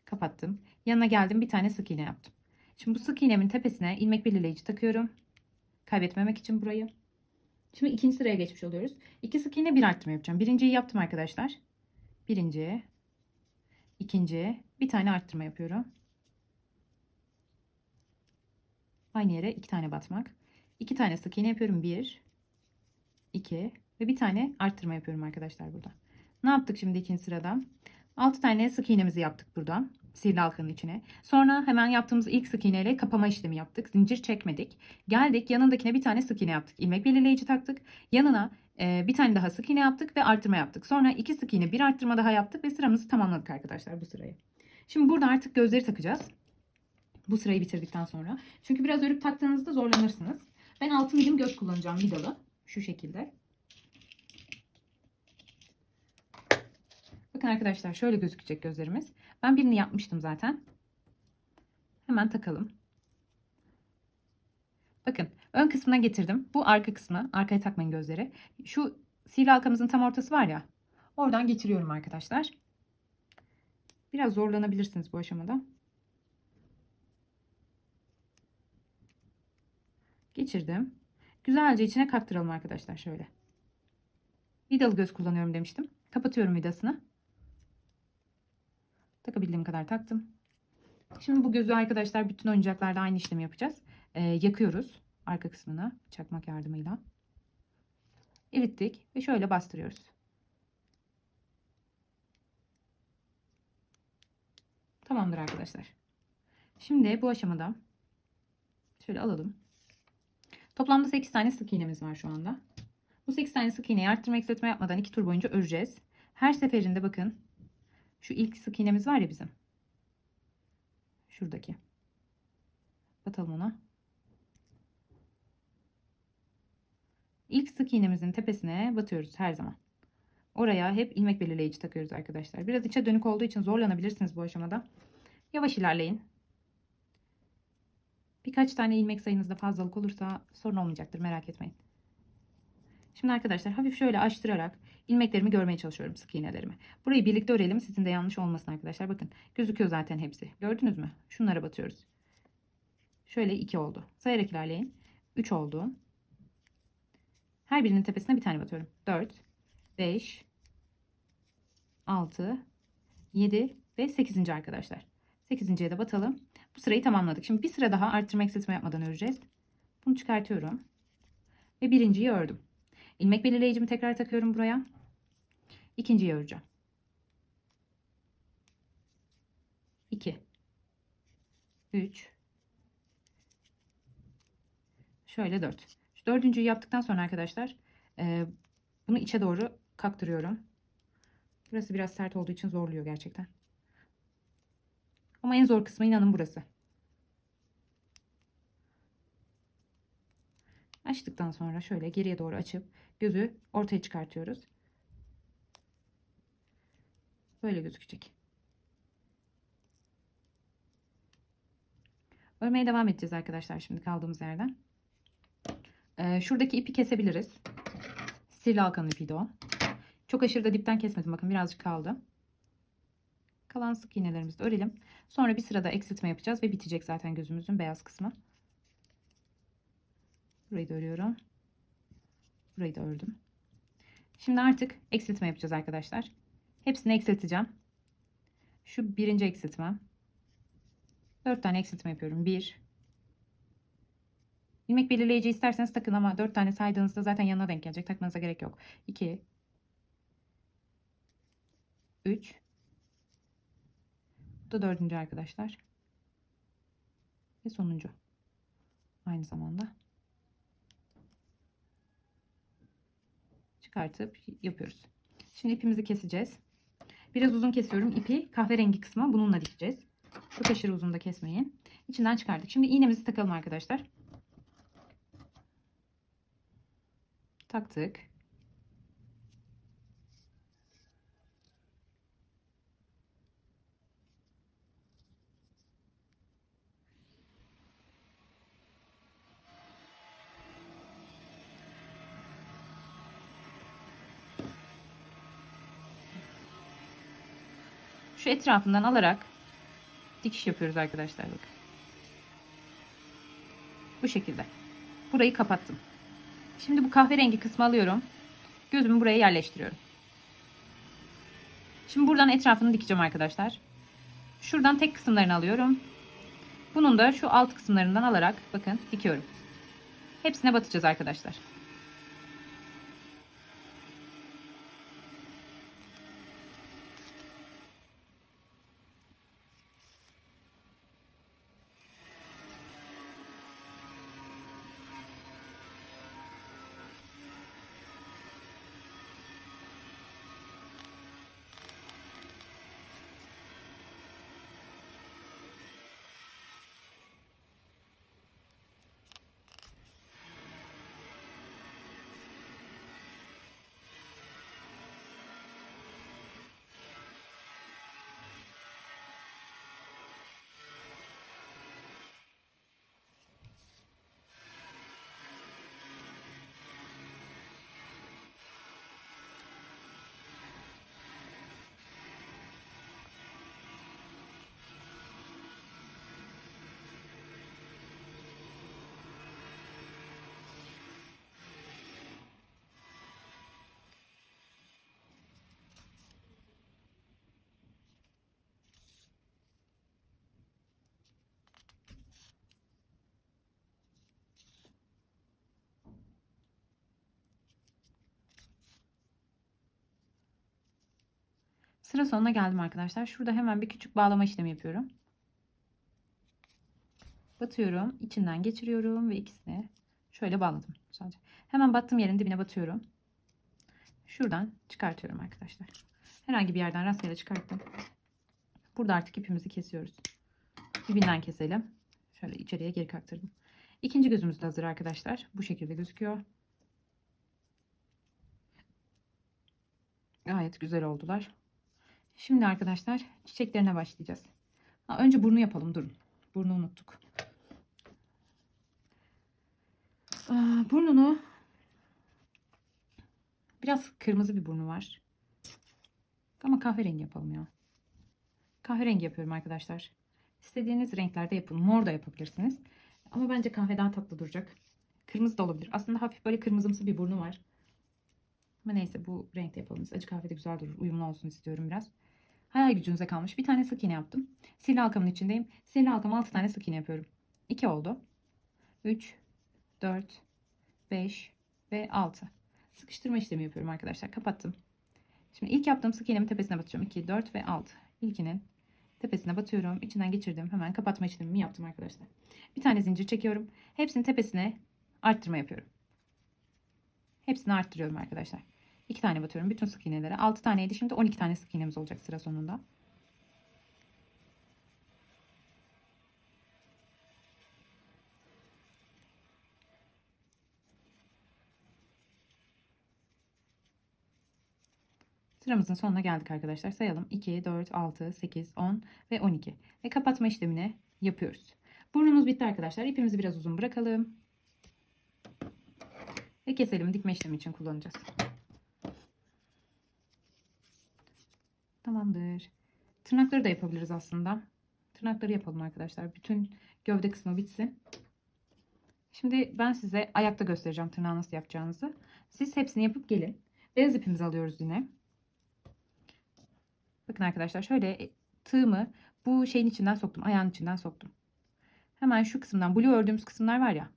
Kapattım. Yanına geldim, bir tane sık iğne yaptım. Şimdi bu sık iğnemin tepesine ilmek belirleyici takıyorum. Kaybetmemek için burayı. Şimdi ikinci sıraya geçmiş oluyoruz. 2 sık iğne, bir arttırma yapacağım. Birinciyi yaptım arkadaşlar. Birinci, ikinci, bir tane arttırma yapıyorum. Aynı yere 2 tane batmak. 2 tane sık iğne yapıyorum. 1, 2 ve bir tane arttırma yapıyorum arkadaşlar burada. Ne yaptık şimdi ikinci sırada? 6 tane sık iğnemizi yaptık buradan. Sihirli halkanın içine. Sonra hemen yaptığımız ilk sık iğneyle kapama işlemi yaptık. Zincir çekmedik. Geldik, yanındakine bir tane sık iğne yaptık. İlmek belirleyici taktık. Yanına bir tane daha sık iğne yaptık ve arttırma yaptık. Sonra 2 sık iğne, bir arttırma daha yaptık ve sıramızı tamamladık arkadaşlar, bu sırayı. Şimdi burada artık gözleri takacağız. Bu sırayı bitirdikten sonra. Çünkü biraz örüp taktığınızda zorlanırsınız. Ben 6 milim göz kullanacağım, vidalı. Şu şekilde. Bakın arkadaşlar, şöyle gözükecek gözlerimiz. Ben birini yapmıştım zaten. Hemen takalım. Bakın, ön kısmına getirdim. Bu arka kısmı. Arkaya takmayın gözleri. Şu sihirli halkamızın tam ortası var ya. Oradan geçiriyorum arkadaşlar. Biraz zorlanabilirsiniz bu aşamada. Geçirdim. Güzelce içine kaktıralım arkadaşlar, şöyle. Vidalı göz kullanıyorum demiştim. Kapatıyorum vidasını. Takabildiğim kadar taktım. Şimdi bu gözü arkadaşlar bütün oyuncaklarda aynı işlemi yapacağız. Yakıyoruz arka kısmını çakmak yardımıyla. Erittik ve şöyle bastırıyoruz. Tamamdır arkadaşlar. Şimdi bu aşamada şöyle alalım. Toplamda 8 tane sık iğnemiz var şu anda. Bu 8 tane sık iğneyi arttırma eksiltme yapmadan 2 tur boyunca öreceğiz. Her seferinde bakın, şu ilk sık iğnemiz var ya bizim. Şuradaki. Batalım ona. İlk sık iğnemizin tepesine batıyoruz her zaman. Oraya hep ilmek belirleyici takıyoruz arkadaşlar. Biraz içe dönük olduğu için zorlanabilirsiniz bu aşamada. Yavaş ilerleyin. Birkaç tane ilmek sayınızda fazlalık olursa sorun olmayacaktır, merak etmeyin. Şimdi arkadaşlar hafif şöyle açtırarak ilmeklerimi görmeye çalışıyorum, sık iğnelerimi. Burayı birlikte örelim, sizin de yanlış olmasın arkadaşlar. Bakın, gözüküyor zaten hepsi. Gördünüz mü? Şunlara batıyoruz. Şöyle 2 oldu. Sayarak ilerleyin. 3 oldu. Her birinin tepesine bir tane batıyorum. 4, 5, 6, 7 ve 8. arkadaşlar. 8.'ye de batalım. Bu sırayı tamamladık. Şimdi bir sıra daha arttırma eksiltme yapmadan öreceğiz. Bunu çıkartıyorum. Ve birinciyi ördüm. İlmek belirleyicimi tekrar takıyorum buraya. İkinciyi öreceğim. 2, 3, şöyle 4. Şu dördüncüyü yaptıktan sonra arkadaşlar bunu içe doğru kaktırıyorum. Burası biraz sert olduğu için zorluyor gerçekten. Ama en zor kısmı inanın burası. Açtıktan sonra şöyle geriye doğru açıp gözü ortaya çıkartıyoruz. Böyle gözükecek. Örmeye devam edeceğiz arkadaşlar şimdi kaldığımız yerden. Şuradaki ipi kesebiliriz. Sihirli halkanın ipiydi o. Çok aşırı da dipten kesmedim. Bakın birazcık kaldı. Kalan sık iğnelerimizi de örelim. Sonra bir sırada eksiltme yapacağız ve bitecek zaten gözümüzün beyaz kısmı. Burayı da örüyorum. Burayı da ördüm. Şimdi artık eksiltme yapacağız arkadaşlar. Hepsini eksilteceğim. Şu birinci eksiltmem. 4 tane eksiltme yapıyorum. 1. İlmek belirleyici isterseniz takın ama 4 tane saydığınızda zaten yanına denk gelecek. Takmanıza gerek yok. 2. 3. Bu da 4. arkadaşlar. Ve sonuncu. Aynı zamanda. Çıkartıp yapıyoruz. Şimdi ipimizi keseceğiz. Biraz uzun kesiyorum. İpi kahverengi kısmı bununla dikeceğiz. Çok aşırı uzun da kesmeyin. İçinden çıkardık. Şimdi iğnemizi takalım arkadaşlar. taktık. Şu etrafından alarak dikiş yapıyoruz arkadaşlar. Bakın. Bu şekilde. Burayı kapattım. Şimdi bu kahverengi kısmı alıyorum. Gözümü buraya yerleştiriyorum. Şimdi buradan etrafını dikeceğim arkadaşlar. Şuradan tek kısımlarını alıyorum. Bunun da şu alt kısımlarından alarak bakın dikiyorum. Hepsine batacağız arkadaşlar. Sıra sonuna geldim arkadaşlar. Şurada hemen bir küçük bağlama işlemi yapıyorum. Batıyorum, içinden geçiriyorum ve ikisini şöyle bağladım sadece. Hemen battığım yerin dibine batıyorum. Şuradan çıkartıyorum arkadaşlar. Herhangi bir yerden rastgele çıkarttım. Burada artık ipimizi kesiyoruz. Dibinden keselim. Şöyle içeriye geri kaktırdım. İkinci gözümüz de hazır arkadaşlar. Bu şekilde gözüküyor. Gayet güzel oldular. Şimdi arkadaşlar çiçeklerine başlayacağız. Önce burnu yapalım. Durun. Burnu unuttuk. Burnunu biraz kırmızı bir burnu var. Ama kahverengi yapalım ya. Kahverengi yapıyorum arkadaşlar. İstediğiniz renklerde yapın. Mor da yapabilirsiniz. Ama bence kahve daha tatlı duracak. Kırmızı da olabilir. Aslında hafif böyle kırmızımsı bir burnu var. Ama neyse bu renkte yapalım. Acı kahve de güzel durur. Uyumlu olsun istiyorum biraz. Hayal gücünüze kalmış. Bir tane sık iğne yaptım. Sihirli halkamın içindeyim. Sihirli halkama 6 tane sık iğne yapıyorum. 2 oldu. 3, 4, 5 ve 6. Sıkıştırma işlemi yapıyorum arkadaşlar. Kapattım. Şimdi ilk yaptığım sık iğnemin tepesine batacağım. 2, 4 ve 6. İlkinin tepesine batıyorum. İçinden geçirdim. Hemen kapatma işlemimi yaptım arkadaşlar. Bir tane zincir çekiyorum. Hepsinin tepesine arttırma yapıyorum. Hepsini arttırıyorum arkadaşlar. 2 tane batıyorum bütün sık iğnelere. 6 taneydi. Şimdi 12 tane sık iğnemiz olacak sıra sonunda. Sıramızın sonuna geldik arkadaşlar. Sayalım. 2, 4, 6, 8, 10 ve 12. Ve kapatma işlemini yapıyoruz. Burnumuz bitti arkadaşlar. İpimizi biraz uzun bırakalım. Ve keselim. Dikme işlemi için kullanacağız. Tamamdır. Tırnakları da yapabiliriz aslında. Tırnakları yapalım arkadaşlar. Bütün gövde kısmı bitsin. Şimdi ben size ayakta göstereceğim tırnağı nasıl yapacağınızı. Siz hepsini yapıp gelin. Beyaz ipimizi alıyoruz yine. Bakın arkadaşlar şöyle tığımı bu şeyin içinden soktum. Ayağın içinden soktum. Hemen şu kısımdan blue ördüğümüz kısımlar var ya.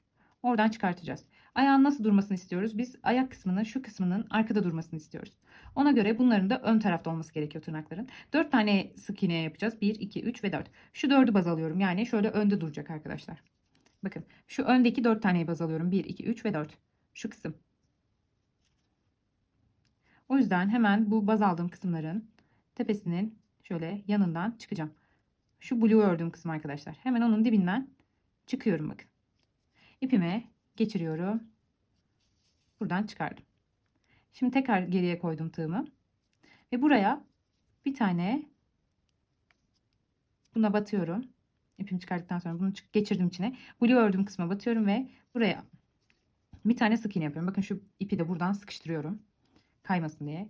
Oradan çıkartacağız. Ayağın nasıl durmasını istiyoruz? Biz ayak kısmını şu kısmının arkada durmasını istiyoruz. Ona göre bunların da ön tarafta olması gerekiyor tırnakların. 4 tane sık iğne yapacağız. 1, 2, 3 ve 4. Şu 4'ü baz alıyorum. Yani şöyle önde duracak arkadaşlar. Bakın şu öndeki 4 taneyi baz alıyorum. 1, 2, 3 ve 4. Şu kısım. O yüzden hemen bu baz aldığım kısımların tepesinin şöyle yanından çıkacağım. Şu blue ördüğüm kısım arkadaşlar. Hemen onun dibinden çıkıyorum bakın. İpime geçiriyorum. Buradan çıkardım. Şimdi tekrar geriye koydum tığımı. Ve buraya bir tane buna batıyorum. İpimi çıkardıktan sonra bunu geçirdim içine. Blue ördüğüm kısma batıyorum ve buraya bir tane sık iğne yapıyorum. Bakın şu ipi de buradan sıkıştırıyorum. Kaymasın diye.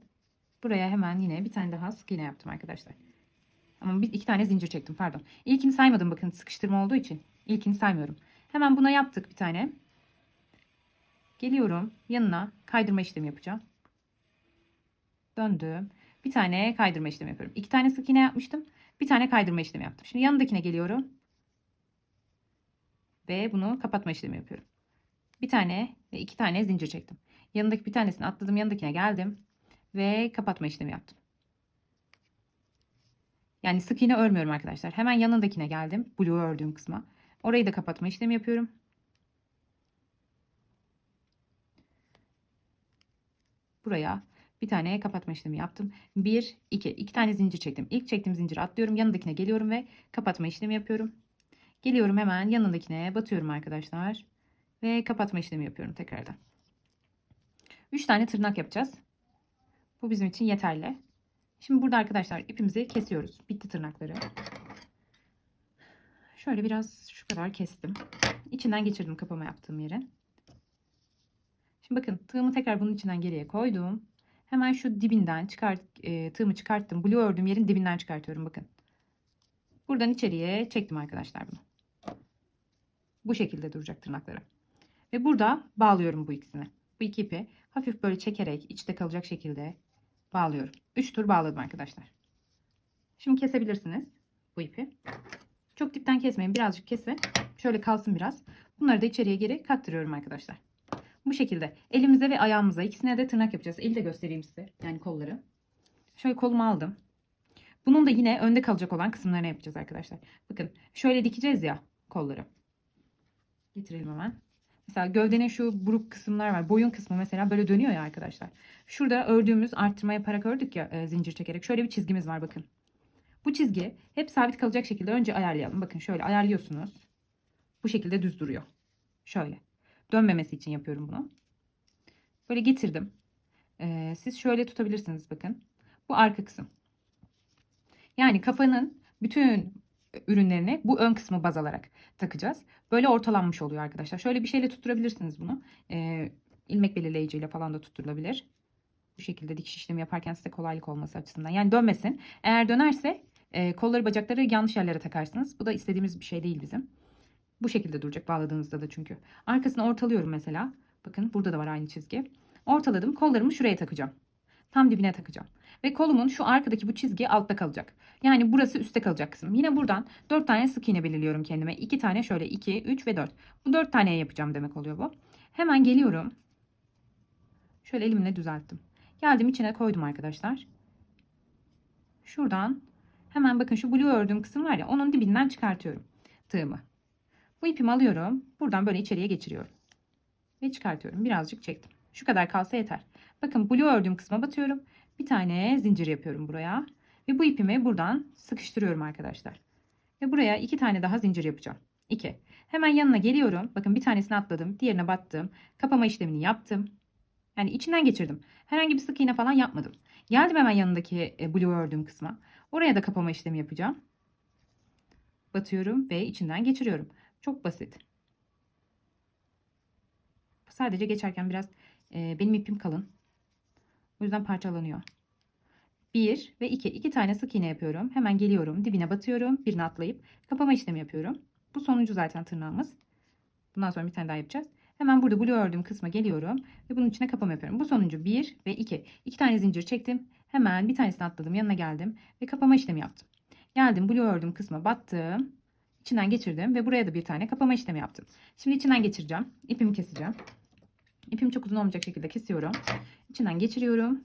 Buraya hemen yine bir tane daha sık iğne yaptım arkadaşlar. Ama iki tane zincir çektim, pardon. İlkini saymadım, bakın sıkıştırma olduğu için. İlkini saymıyorum. Hemen buna yaptık bir tane. Geliyorum yanına, kaydırma işlemi yapacağım. Döndüm. Bir tane kaydırma işlemi yapıyorum. İki tane sık iğne yapmıştım. Bir tane kaydırma işlemi yaptım. Şimdi yanındakine geliyorum. Ve bunu kapatma işlemi yapıyorum. Bir tane ve iki tane zincir çektim. Yanındaki bir tanesini atladım. Yanındakine geldim. Ve kapatma işlemi yaptım. Yani sık iğne örmüyorum arkadaşlar. Hemen yanındakine geldim. Blue ördüğüm kısma. Orayı da kapatma işlemi yapıyorum. Buraya bir tane kapatma işlemi yaptım. Bir, iki tane zincir çektim. İlk çektiğim zinciri atlıyorum. Yanındakine geliyorum ve kapatma işlemi yapıyorum. Geliyorum hemen yanındakine batıyorum arkadaşlar. Ve kapatma işlemi yapıyorum tekrardan. 3 tane tırnak yapacağız. Bu bizim için yeterli. Şimdi burada arkadaşlar ipimizi kesiyoruz. Bitti tırnakları. Şöyle biraz şu kadar kestim. İçinden geçirdim kapama yaptığım yere. Şimdi bakın tığımı tekrar bunun içinden geriye koydum. Hemen şu dibinden tığımı çıkarttım. Blue ördüğüm yerin dibinden çıkartıyorum bakın. Buradan içeriye çektim arkadaşlar bunu. Bu şekilde duracak tırnakları. Ve burada bağlıyorum bu ikisini. Bu iki ipi hafif böyle çekerek içte kalacak şekilde bağlıyorum. 3 tur bağladım arkadaşlar. Şimdi kesebilirsiniz bu ipi. Çok dipten kesmeyin. Birazcık kesin. Şöyle kalsın biraz. Bunları da içeriye geri kattırıyorum arkadaşlar. Bu şekilde elimize ve ayağımıza ikisine de tırnak yapacağız. Eli de göstereyim size. Yani kolları. Şöyle kolumu aldım. Bunun da yine önde kalacak olan kısımlarını yapacağız arkadaşlar. Bakın şöyle dikeceğiz ya kolları. Getirelim hemen. Mesela gövdenin şu buruk kısımlar var. Boyun kısmı mesela böyle dönüyor ya arkadaşlar. Şurada ördüğümüz arttırma yaparak ördük ya zincir çekerek. Şöyle bir çizgimiz var bakın. Bu çizgi hep sabit kalacak şekilde önce ayarlayalım. Bakın şöyle ayarlıyorsunuz. Bu şekilde düz duruyor. Şöyle. Dönmemesi için yapıyorum bunu. Böyle getirdim. Siz şöyle tutabilirsiniz bakın. Bu arka kısım. Yani kafanın bütün ürünlerini bu ön kısmı baz alarak takacağız. Böyle ortalanmış oluyor arkadaşlar. Şöyle bir şeyle tutturabilirsiniz bunu. İlmek belirleyiciyle falan da tutturulabilir. Bu şekilde dikiş işlemi yaparken size kolaylık olması açısından. Yani dönmesin. Eğer dönerse kolları bacakları yanlış yerlere takarsınız. Bu da istediğimiz bir şey değil bizim. Bu şekilde duracak bağladığınızda da çünkü. Arkasını ortalıyorum mesela. Bakın burada da var aynı çizgi. Ortaladım. Kollarımı şuraya takacağım. Tam dibine takacağım. Ve kolumun şu arkadaki bu çizgi altta kalacak. Yani burası üstte kalacak kısım. Yine buradan 4 tane sık iğne belirliyorum kendime. 2 tane şöyle 2, 3 ve 4. Bu 4 taneye yapacağım demek oluyor bu. Hemen geliyorum. Şöyle elimle düzelttim. Geldim içine koydum arkadaşlar. Şuradan hemen bakın şu blue ördüğüm kısım var ya, onun dibinden çıkartıyorum tığımı. Bu ipimi alıyorum. Buradan böyle içeriye geçiriyorum. Ve çıkartıyorum. Birazcık çektim. Şu kadar kalsa yeter. Bakın blue ördüğüm kısma batıyorum. Bir tane zincir yapıyorum buraya. Ve bu ipimi buradan sıkıştırıyorum arkadaşlar. Ve buraya iki tane daha zincir yapacağım. 2. Hemen yanına geliyorum. Bakın bir tanesini atladım. Diğerine battım. Kapama işlemini yaptım. Yani içinden geçirdim. Herhangi bir sık iğne falan yapmadım. Geldim hemen yanındaki blue ördüğüm kısma. Oraya da kapama işlemi yapacağım. Batıyorum ve içinden geçiriyorum. Çok basit. Sadece geçerken biraz benim ipim kalın. O yüzden parçalanıyor. 1 ve 2. 2 tane sık iğne yapıyorum. Hemen geliyorum. Dibine batıyorum. Birini atlayıp kapama işlemi yapıyorum. Bu sonuncu zaten tırnağımız. Bundan sonra bir tane daha yapacağız. Hemen burada blue ördüğüm kısma geliyorum. Ve bunun içine kapama yapıyorum. Bu sonuncu 1 ve 2. 2 tane zincir çektim. Hemen bir tanesini atladım. Yanına geldim. Ve kapama işlemi yaptım. Geldim blue ördüğüm kısma battım. İçinden geçirdim. Ve buraya da bir tane kapama işlemi yaptım. Şimdi içinden geçireceğim. İpimi keseceğim. İpimi çok uzun olmayacak şekilde kesiyorum. İçinden geçiriyorum.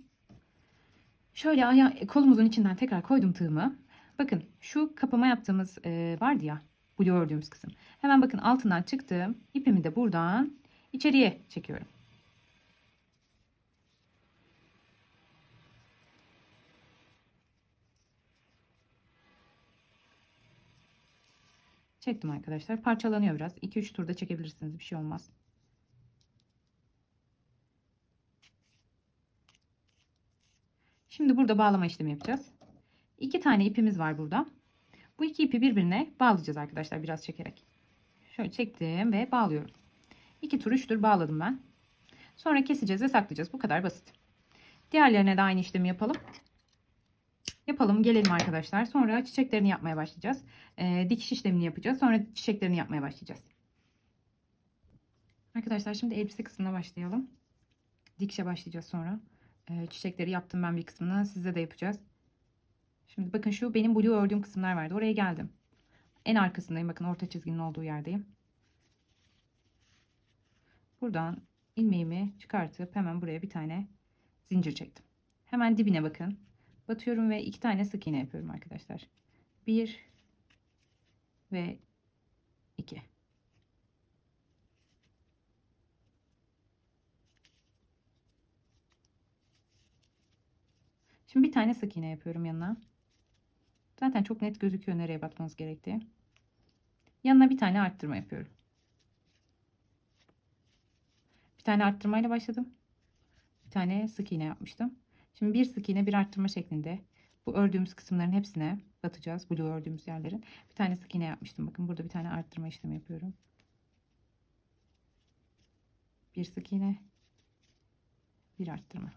Şöyle kolumuzun içinden tekrar koydum tığımı. Bakın şu kapama yaptığımız vardı ya, blue ördüğümüz kısım. Hemen bakın altından çıktım. İpimi de buradan içeriye çekiyorum. Çektim arkadaşlar. Parçalanıyor biraz. 2-3 turda çekebilirsiniz. Bir şey olmaz. Şimdi burada bağlama işlemi yapacağız. 2 tane ipimiz var burada. Bu iki ipi birbirine bağlayacağız arkadaşlar biraz çekerek. Şöyle çektim ve bağlıyorum. 2 tur 3 tur bağladım ben. Sonra keseceğiz ve saklayacağız. Bu kadar basit. Diğerlerine de aynı işlemi yapalım. Yapalım gelelim arkadaşlar. Sonra çiçeklerini yapmaya başlayacağız. Dikiş işlemini yapacağız. Sonra çiçeklerini yapmaya başlayacağız. Arkadaşlar şimdi elbise kısmına başlayalım. Dikişe başlayacağız sonra. Çiçekleri yaptım ben bir kısmını. Size de yapacağız. Şimdi bakın şu benim blue ördüğüm kısımlar vardı. Oraya geldim. En arkasındayım. Bakın orta çizginin olduğu yerdeyim. Buradan ilmeğimi çıkartıp hemen buraya bir tane zincir çektim. Hemen dibine bakın. Batıyorum ve 2 tane sık iğne yapıyorum arkadaşlar. 1 ve 2. Şimdi bir tane sık iğne yapıyorum yanına. Zaten çok net gözüküyor nereye batmanız gerektiği. Yanına bir tane arttırma yapıyorum. Bir tane arttırmayla başladım. Bir tane sık iğne yapmıştım. Şimdi bir sık iğne bir arttırma şeklinde bu ördüğümüz kısımların hepsine batacağız. Blue ördüğümüz yerlerin. Bir tane sık iğne yapmıştım. Bakın burada bir tane arttırma işlemi yapıyorum. Bir sık iğne, bir arttırma.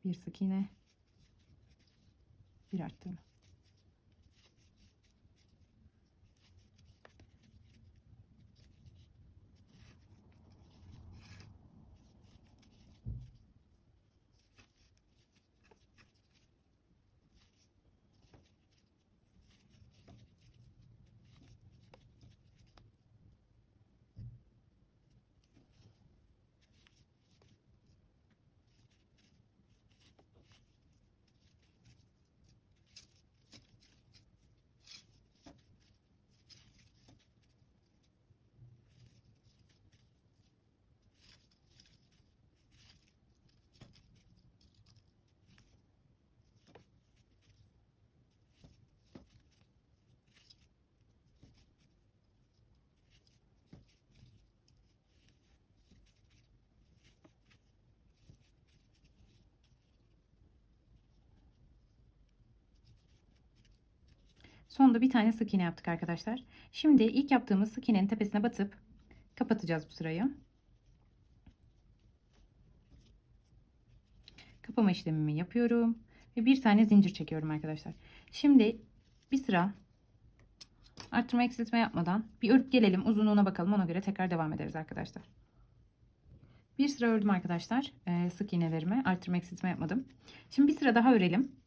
Bir sık iğne, bir arttırma. Sonunda bir tane sık iğne yaptık arkadaşlar. Şimdi ilk yaptığımız sık iğnenin tepesine batıp kapatacağız bu sırayı. Kapama işlemimi yapıyorum ve bir tane zincir çekiyorum arkadaşlar. Şimdi bir sıra arttırma eksiltme yapmadan bir örüp gelelim, uzunluğuna bakalım, ona göre tekrar devam ederiz arkadaşlar. Bir sıra ördüm arkadaşlar sık iğnelerimi, arttırma eksiltme yapmadım. Şimdi bir sıra daha örelim,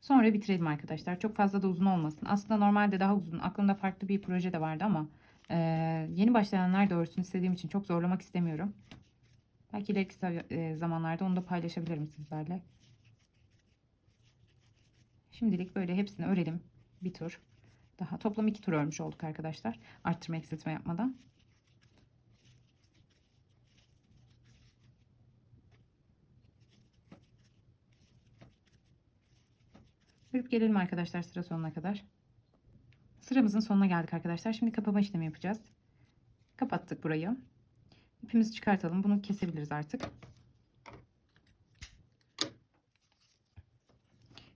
sonra bitirelim arkadaşlar. Çok fazla da uzun olmasın. Aslında normalde daha uzun, aklımda farklı bir proje de vardı ama yeni başlayanlar da örsün istediğim için çok zorlamak istemiyorum. Belki ileriki zamanlarda onu da paylaşabilirim sizlerle. Şimdilik böyle hepsini örelim bir tur. Daha toplam 2 tur örmüş olduk arkadaşlar. Arttırma eksiltme yapmadan. Örüp gelelim arkadaşlar sıra sonuna kadar. Sıramızın sonuna geldik arkadaşlar. Şimdi kapama işlemi yapacağız. Kapattık burayı. İpimizi çıkartalım. Bunu kesebiliriz artık.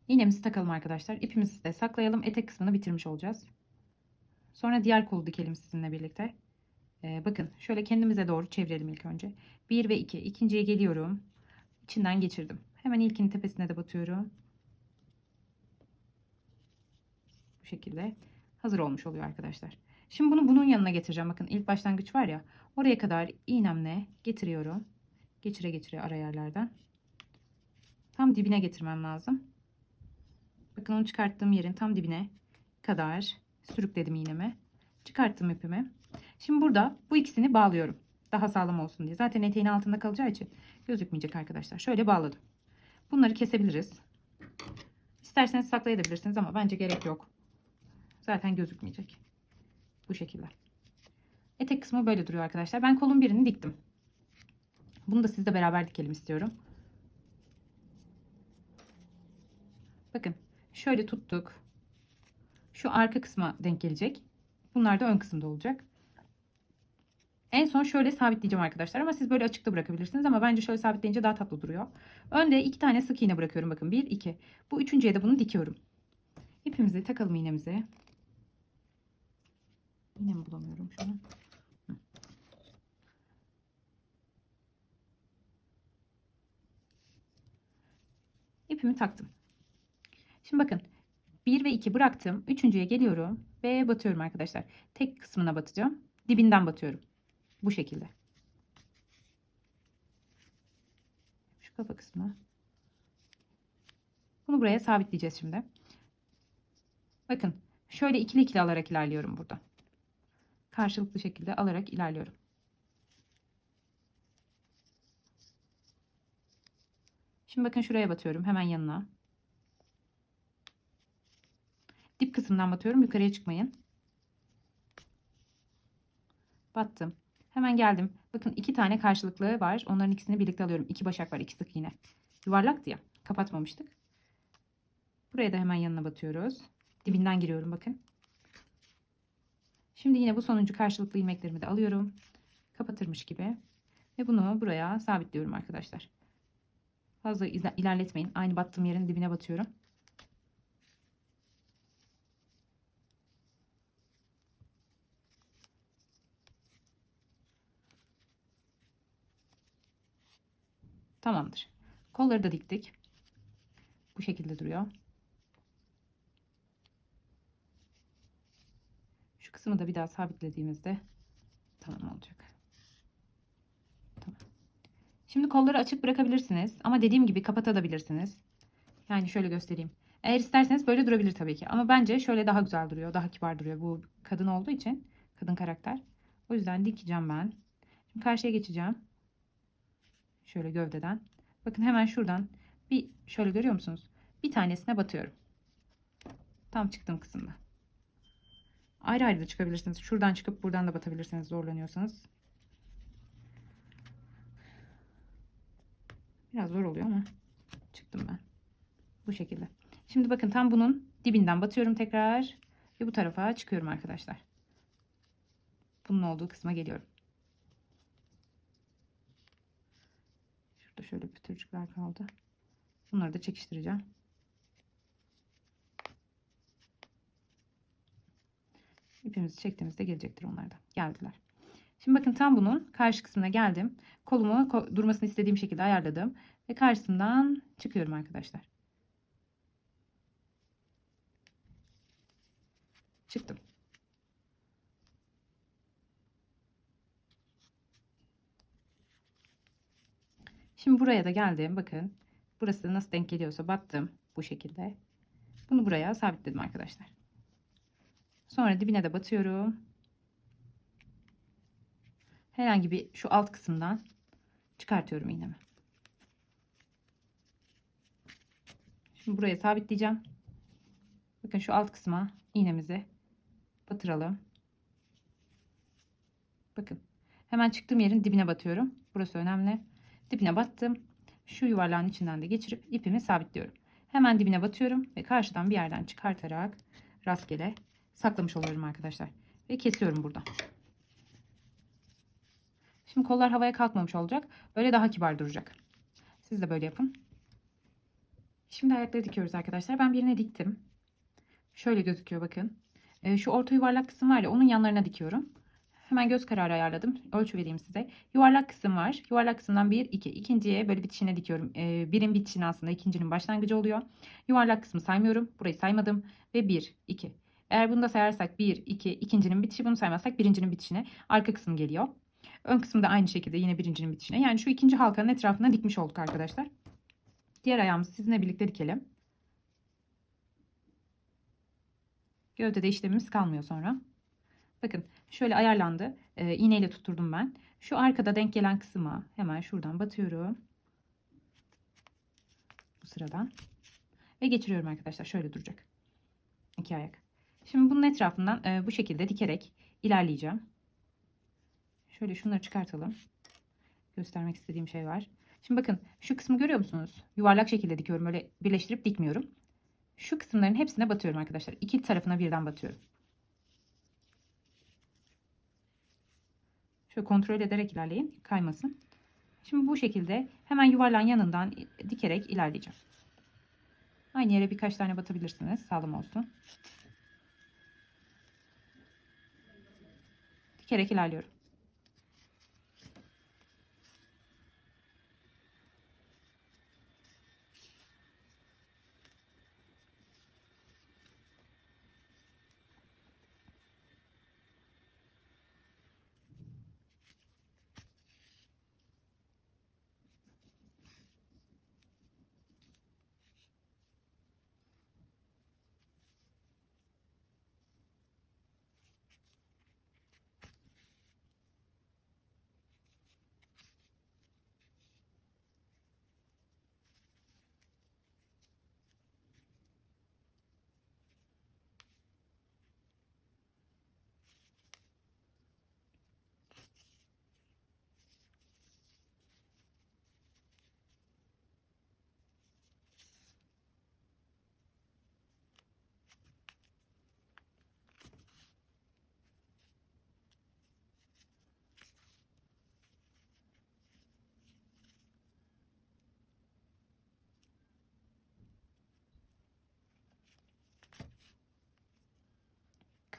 İğnemizi takalım arkadaşlar. İpimizi de saklayalım. Etek kısmını bitirmiş olacağız. Sonra diğer kolu dikelim sizinle birlikte. Bakın şöyle kendimize doğru çevirelim ilk önce. 1 ve 2. İkinciye geliyorum. İçinden geçirdim. Hemen ilkinin tepesine de batıyorum. Bu şekilde hazır olmuş oluyor arkadaşlar. Şimdi bunu bunun yanına getireceğim. Bakın ilk başlangıç var ya. Oraya kadar iğnemle getiriyorum. Geçire geçire ara yerlerden. Tam dibine getirmem lazım. Bakın onu çıkarttığım yerin tam dibine kadar sürükledim iğnemi. Çıkarttım ipimi. Şimdi burada bu ikisini bağlıyorum. Daha sağlam olsun diye. Zaten eteğin altında kalacağı için gözükmeyecek arkadaşlar. Şöyle bağladım. Bunları kesebiliriz. İsterseniz saklayabilirsiniz ama bence gerek yok. Zaten gözükmeyecek. Bu şekilde. Etek kısmı böyle duruyor arkadaşlar. Ben kolun birini diktim. Bunu da sizle beraber dikelim istiyorum. Bakın şöyle tuttuk. Şu arka kısma denk gelecek. Bunlar da ön kısımda olacak. En son şöyle sabitleyeceğim arkadaşlar, ama siz böyle açıkta bırakabilirsiniz, ama bence şöyle sabitleyince daha tatlı duruyor. Önde 2 tane sık iğne bırakıyorum, bakın 1 2. Bu üçüncüye de bunu dikiyorum. İpimizi takalım, iğnemizi. İğnemi bulamıyorum şu an. İpimi taktım. Şimdi bakın, 1 ve 2 bıraktım. Üçüncüye geliyorum ve batıyorum arkadaşlar. Tek kısmına batacağım. Dibinden batıyorum. Bu şekilde. Şu kafa kısmına. Bunu buraya sabitleyeceğiz şimdi. Bakın, şöyle ikili ikili alarak ilerliyorum burada. Karşılıklı şekilde alarak ilerliyorum. Şimdi bakın, şuraya batıyorum, hemen yanına. Dip kısımdan batıyorum, yukarıya çıkmayın. Battım. Hemen geldim. Bakın, 2 tane karşılıklı var. Onların ikisini birlikte alıyorum. 2 başak var, 2 sık iğne. Yuvarlaktı ya. Kapatmamıştık. Buraya da hemen yanına batıyoruz. Dibinden giriyorum bakın. Şimdi yine bu sonuncu karşılıklı ilmeklerimi de alıyorum. Kapatırmış gibi. Ve bunu buraya sabitliyorum arkadaşlar. Fazla ilerletmeyin. Aynı battığım yerin dibine batıyorum. Tamamdır. Kolları da diktik. Bu şekilde duruyor. Şu kısmı da bir daha sabitlediğimizde tamam olacak. Tamam. Şimdi kolları açık bırakabilirsiniz. Ama dediğim gibi kapatabilirsiniz. Yani şöyle göstereyim. Eğer isterseniz böyle durabilir tabii ki. Ama bence şöyle daha güzel duruyor. Daha kibar duruyor. Bu kadın olduğu için. Kadın karakter. O yüzden dikeceğim ben. Şimdi karşıya geçeceğim. Şöyle gövdeden. Bakın, hemen şuradan bir şöyle görüyor musunuz? Bir tanesine batıyorum. Tam çıktığım kısımda. Ayrı ayrı da çıkabilirsiniz. Şuradan çıkıp buradan da batabilirsiniz zorlanıyorsanız. Biraz zor oluyor ama çıktım ben. Bu şekilde. Şimdi bakın, tam bunun dibinden batıyorum tekrar. Ve bu tarafa çıkıyorum arkadaşlar. Bunun olduğu kısma geliyorum. Şurada şöyle pütürcükler kaldı. Bunları da çekiştireceğim. İpimizi çektiğimizde gelecektir onlar da. Geldiler. Şimdi bakın, tam bunun karşı kısmına geldim. Kolumu durmasını istediğim şekilde ayarladım. Ve karşısından çıkıyorum arkadaşlar. Çıktım. Şimdi buraya da geldim. Bakın, burası nasıl denk geliyorsa battım. Bu şekilde. Bunu buraya sabitledim arkadaşlar. Sonra dibine de batıyorum. Herhangi bir şu alt kısımdan çıkartıyorum iğnemi. Şimdi buraya sabitleyeceğim. Bakın, şu alt kısma iğnemizi batıralım. Bakın, hemen çıktığım yerin dibine batıyorum. Burası önemli. Dibine battım. Şu yuvarlağın içinden de geçirip ipimi sabitliyorum. Hemen dibine batıyorum ve karşıdan bir yerden çıkartarak rastgele saklamış oluyorum arkadaşlar. Ve kesiyorum burada. Şimdi kollar havaya kalkmamış olacak. Böyle daha kibar duracak. Siz de böyle yapın. Şimdi ayakları dikiyoruz arkadaşlar. Ben birine diktim. Şöyle gözüküyor bakın. Şu orta yuvarlak kısım var ya, onun yanlarına dikiyorum. Hemen göz kararı ayarladım. Ölçü vereyim size. Yuvarlak kısım var. Yuvarlak kısımdan 1, 2. İkinciye böyle bitişine dikiyorum. Birin bitişine aslında ikincinin başlangıcı oluyor. Yuvarlak kısmı saymıyorum. Burayı saymadım. Ve 1, 2. Eğer bunu da sayarsak 1, 2, ikincinin bitişi, bunu saymazsak birincinin bitişine arka kısım geliyor. Ön kısım da aynı şekilde yine birincinin bitişine. Yani şu ikinci halkanın etrafına dikmiş olduk arkadaşlar. Diğer ayağımızı sizinle birlikte dikelim. Gövdede işlemimiz kalmıyor sonra. Bakın, şöyle ayarlandı. İğneyle tutturdum ben. Şu arkada denk gelen kısma hemen şuradan batıyorum. Bu sıradan. Ve geçiriyorum arkadaşlar. Şöyle duracak. 2 ayak. Şimdi bunun etrafından bu şekilde dikerek ilerleyeceğim. Şöyle şunları çıkartalım. Göstermek istediğim şey var. Şimdi bakın, şu kısmı görüyor musunuz? Yuvarlak şekilde dikiyorum. Öyle birleştirip dikmiyorum. Şu kısımların hepsine batıyorum arkadaşlar. İki tarafına birden batıyorum. Şöyle kontrol ederek ilerleyin. Kaymasın. Şimdi bu şekilde hemen yuvarlağın yanından dikerek ilerleyeceğim. Aynı yere birkaç tane batabilirsiniz. Sağlam olsun. Dikerek ilerliyorum.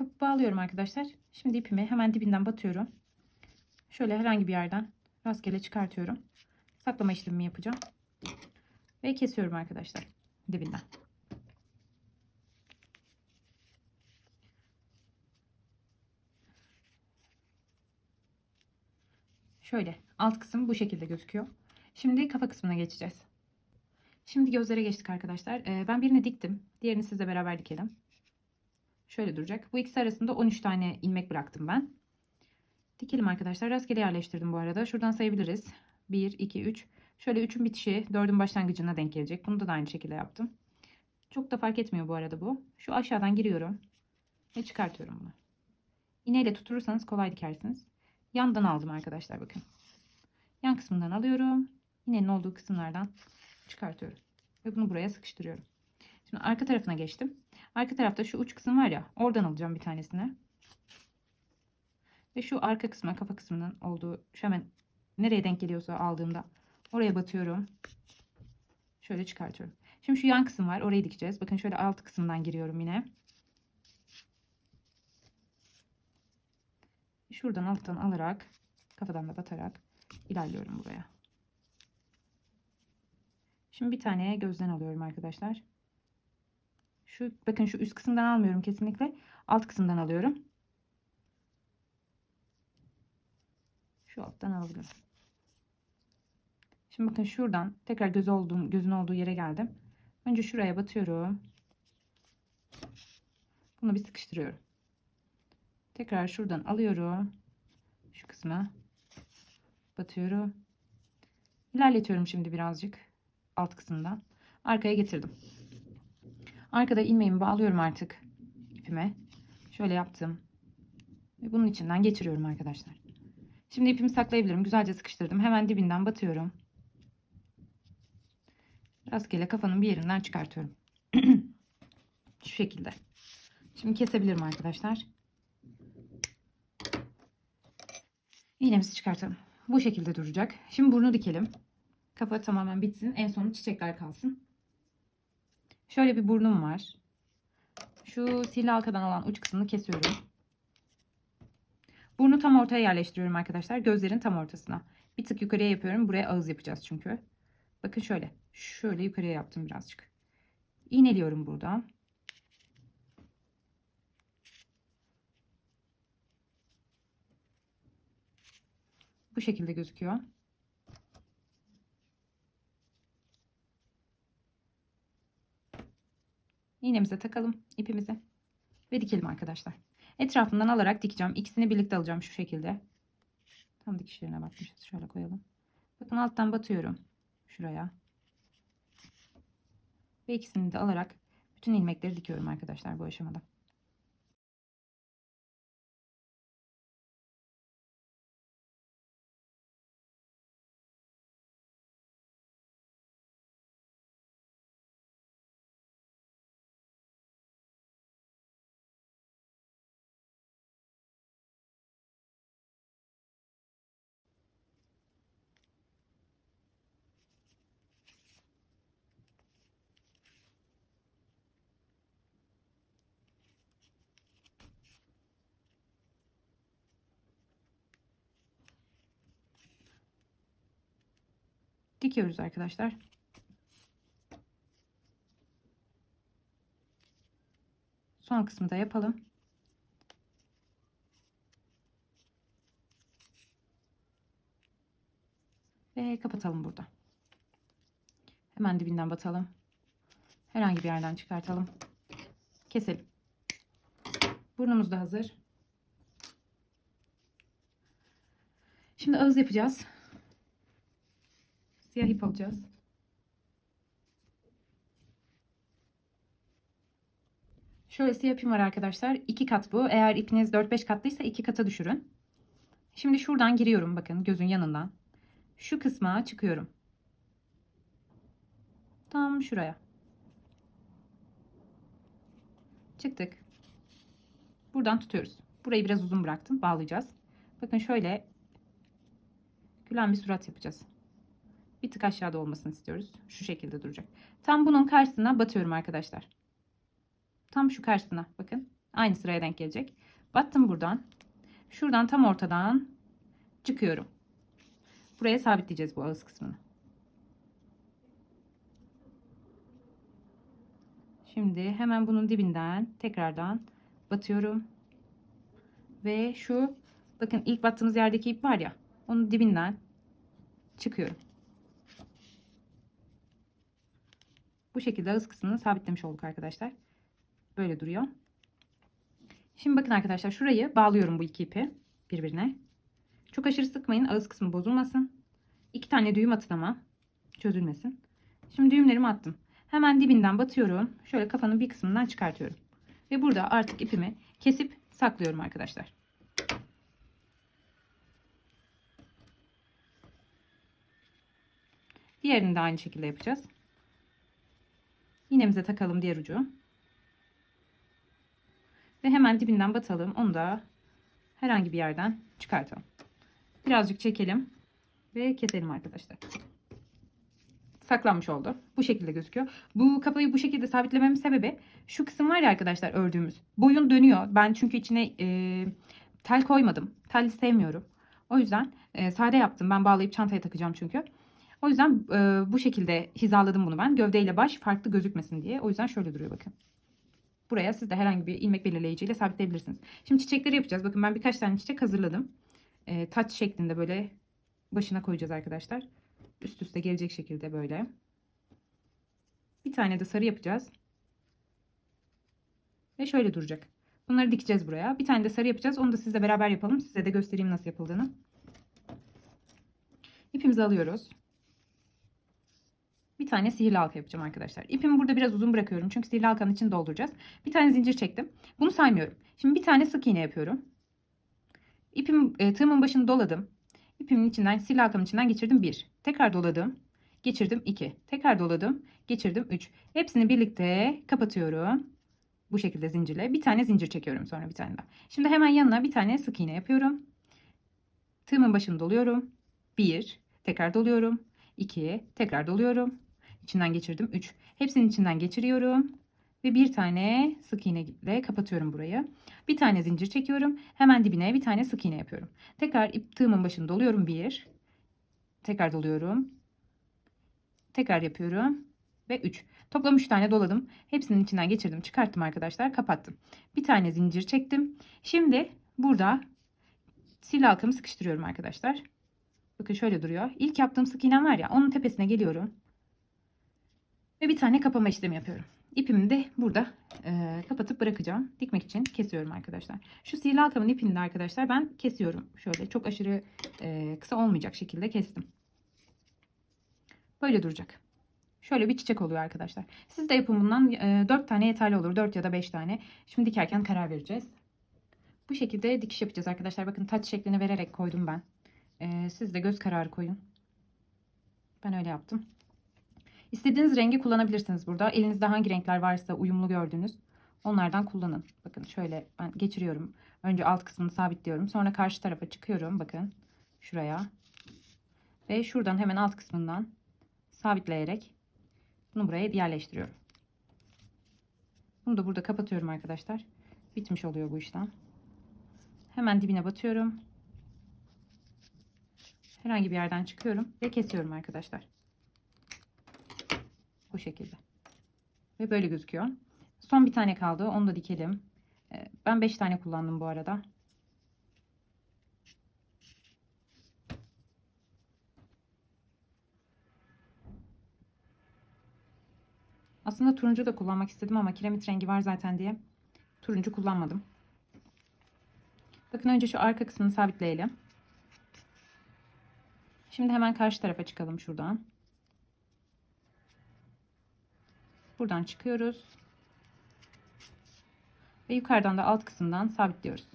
Kapı bağlıyorum arkadaşlar. Şimdi ipimi hemen dibinden batıyorum. Şöyle herhangi bir yerden rastgele çıkartıyorum. Saklama işlemimi yapacağım. Ve kesiyorum arkadaşlar dibinden. Şöyle alt kısım bu şekilde gözüküyor. Şimdi kafa kısmına geçeceğiz. Şimdi gözlere geçtik arkadaşlar. Ben birini diktim. Diğerini sizle beraber dikelim. Şöyle duracak. Bu ikisi arasında 13 tane ilmek bıraktım ben. Dikelim arkadaşlar. Rastgele yerleştirdim bu arada. Şuradan sayabiliriz. 1, 2, 3. Şöyle 3'ün bitişi 4'ün başlangıcına denk gelecek. Bunu da aynı şekilde yaptım. Çok da fark etmiyor bu arada bu. Şu aşağıdan giriyorum. Ve çıkartıyorum bunu. İğneyle tutturursanız kolay dikersiniz. Yandan aldım arkadaşlar bakın. Yan kısmından alıyorum. İğnenin olduğu kısımlardan çıkartıyorum. Ve bunu buraya sıkıştırıyorum. Şimdi arka tarafına geçtim. Arka tarafta şu uç kısım var ya. Oradan alacağım bir tanesini. Ve şu arka kısma, kafa kısmının olduğu, şu hemen nereye denk geliyorsa aldığımda oraya batıyorum. Şöyle çıkartıyorum. Şimdi şu yan kısım var. Orayı dikeceğiz. Bakın şöyle alt kısımdan giriyorum yine. Şuradan alttan alarak, kafadan da batarak ilerliyorum buraya. Şimdi bir tane gözden alıyorum arkadaşlar. Şu bakın şu üst kısımdan almıyorum kesinlikle. Alt kısımdan alıyorum. Şu alttan alabilirim. Şimdi bakın şuradan tekrar gözün olduğu yere geldim. Önce şuraya batıyorum. Bunu bir sıkıştırıyorum. Tekrar şuradan alıyorum. Şu kısma batıyorum. İlerletiyorum şimdi birazcık alt kısımdan. Arkaya getirdim. Arkada ilmeğimi bağlıyorum artık ipime. Şöyle yaptım. Ve bunun içinden geçiriyorum arkadaşlar. Şimdi ipimi saklayabilirim. Güzelce sıkıştırdım. Hemen dibinden batıyorum. Rastgele kafanın bir yerinden çıkartıyorum. Şu şekilde. Şimdi kesebilirim arkadaşlar. İğnemizi çıkartalım. Bu şekilde duracak. Şimdi burnu dikelim. Kafa tamamen bitsin. En son çiçekler kalsın. Şöyle bir burnum var. Şu sihirli halkadan olan uç kısmını kesiyorum. Burnu tam ortaya yerleştiriyorum arkadaşlar. Gözlerin tam ortasına. Bir tık yukarıya yapıyorum. Buraya ağız yapacağız çünkü. Bakın şöyle. Şöyle yukarıya yaptım birazcık. İğneliyorum burada. Bu şekilde gözüküyor. İğnemize takalım ipimizi ve dikelim arkadaşlar. Etrafından alarak dikeceğim. İkisini birlikte alacağım şu şekilde. Tam dikişlerine bakmışız. Şöyle koyalım. Bakın alttan batıyorum şuraya. Ve ikisini de alarak bütün ilmekleri dikiyorum arkadaşlar bu aşamada. çekiyoruz arkadaşlar. Son kısmı da yapalım. Ve kapatalım burada. Hemen dibinden batalım. Herhangi bir yerden çıkartalım. Keselim. Burnumuz da hazır. Şimdi ağız yapacağız. Siyah ip alacağız. Şöyle siyah ipim var arkadaşlar. 2 kat bu. Eğer ipiniz 4-5 katlıysa 2 kata düşürün. Şimdi şuradan giriyorum, bakın gözün yanından. Şu kısma çıkıyorum. Tam şuraya. Çıktık. Buradan tutuyoruz. Burayı biraz uzun bıraktım. Bağlayacağız. Bakın şöyle gülen bir surat yapacağız. Bir tık aşağıda olmasını istiyoruz. Şu şekilde duracak. Tam bunun karşısına batıyorum arkadaşlar. Tam şu karşısına bakın. Aynı sıraya denk gelecek. Battım buradan. Şuradan tam ortadan çıkıyorum. Buraya sabitleyeceğiz bu ağız kısmını. Şimdi hemen bunun dibinden tekrardan batıyorum. Ve şu bakın ilk battığımız yerdeki ip var ya, onun dibinden çıkıyorum. Bu şekilde ağız kısmını sabitlemiş olduk arkadaşlar. Böyle duruyor. Şimdi bakın arkadaşlar, şurayı bağlıyorum bu iki ipi birbirine. Çok aşırı sıkmayın, ağız kısmı bozulmasın. 2 tane düğüm atın ama çözülmesin. Şimdi düğümlerimi attım. Hemen dibinden batıyorum. Şöyle kafanın bir kısmından çıkartıyorum. Ve burada artık ipimi kesip saklıyorum arkadaşlar. Diğerini de aynı şekilde yapacağız. İğnemize takalım diğer ucu. Ve hemen dibinden batalım. Onu da herhangi bir yerden çıkartalım. Birazcık çekelim ve keselim arkadaşlar. Saklanmış oldu. Bu şekilde gözüküyor. Bu kafayı bu şekilde sabitlememin sebebi, şu kısım var ya arkadaşlar, ördüğümüz. Boyun dönüyor. Ben çünkü içine tel koymadım. Tel sevmiyorum. O yüzden sade yaptım. Ben bağlayıp çantaya takacağım çünkü. O yüzden bu şekilde hizaladım bunu ben. Gövdeyle baş farklı gözükmesin diye. O yüzden şöyle duruyor bakın. Buraya siz de herhangi bir ilmek belirleyiciyle sabitleyebilirsiniz. Şimdi çiçekleri yapacağız. Bakın ben birkaç tane çiçek hazırladım. Taç şeklinde böyle başına koyacağız arkadaşlar. Üst üste gelecek şekilde böyle. Bir tane de sarı yapacağız. Ve şöyle duracak. Bunları dikeceğiz buraya. Bir tane de sarı yapacağız. Onu da sizle beraber yapalım. Size de göstereyim nasıl yapıldığını. İpimizi alıyoruz. Bir tane sihirli halka yapacağım arkadaşlar. İpimi burada biraz uzun bırakıyorum. Çünkü sihirli halkanın içini dolduracağız. Bir tane zincir çektim. Bunu saymıyorum. Şimdi bir tane sık iğne yapıyorum. Tığımın başını doladım. İpimin içinden, sihirli halkanın içinden geçirdim 1. Tekrar doladım. Geçirdim 2. Tekrar doladım. Geçirdim 3. Hepsini birlikte kapatıyorum. Bu şekilde zincirle. Bir tane zincir çekiyorum, sonra bir tane daha. Şimdi hemen yanına bir tane sık iğne yapıyorum. Tığımın başını doluyorum. 1. Tekrar doluyorum. 2. Tekrar doluyorum. İçinden geçirdim 3. Hepsinin içinden geçiriyorum. Ve bir tane sık iğne ile kapatıyorum burayı. Bir tane zincir çekiyorum. Hemen dibine bir tane sık iğne yapıyorum. Tekrar tığımın başını doluyorum. 1. Tekrar doluyorum. Tekrar yapıyorum. Ve 3. Toplam 3 tane doladım. Hepsinin içinden geçirdim. Çıkarttım arkadaşlar. Kapattım. Bir tane zincir çektim. Şimdi burada sihirli halkamı sıkıştırıyorum arkadaşlar. Bakın şöyle duruyor. İlk yaptığım sık iğnem var ya, onun tepesine geliyorum. Ve bir tane kapama işlemi yapıyorum. İpimi de burada kapatıp bırakacağım. Dikmek için kesiyorum arkadaşlar. Şu sihirli halkamın ipini de arkadaşlar ben kesiyorum. Şöyle çok aşırı kısa olmayacak şekilde kestim. Böyle duracak. Şöyle bir çiçek oluyor arkadaşlar. Siz de yapın bundan. 4 tane yeterli olur. 4 ya da 5 tane. Şimdi dikerken karar vereceğiz. Bu şekilde dikiş yapacağız arkadaşlar. Bakın taç şeklini vererek koydum ben. Siz de göz kararı koyun. Ben öyle yaptım. İstediğiniz rengi kullanabilirsiniz burada. Elinizde hangi renkler varsa uyumlu gördüğünüz, onlardan kullanın. Bakın şöyle ben geçiriyorum. Önce alt kısmını sabitliyorum. Sonra karşı tarafa çıkıyorum. Bakın şuraya. Ve şuradan hemen alt kısmından sabitleyerek bunu buraya yerleştiriyorum. Bunu da burada kapatıyorum arkadaşlar. Bitmiş oluyor bu işlem. Hemen dibine batıyorum. Herhangi bir yerden çıkıyorum ve kesiyorum arkadaşlar. Bu şekilde. Ve böyle gözüküyor. Son bir tane kaldı. Onu da dikelim. Ben 5 tane kullandım bu arada. Aslında turuncu da kullanmak istedim ama kiremit rengi var zaten diye turuncu kullanmadım. Bakın önce şu arka kısmını sabitleyelim. Şimdi hemen karşı tarafa çıkalım şuradan. Buradan çıkıyoruz. Ve yukarıdan da alt kısımdan sabitliyoruz.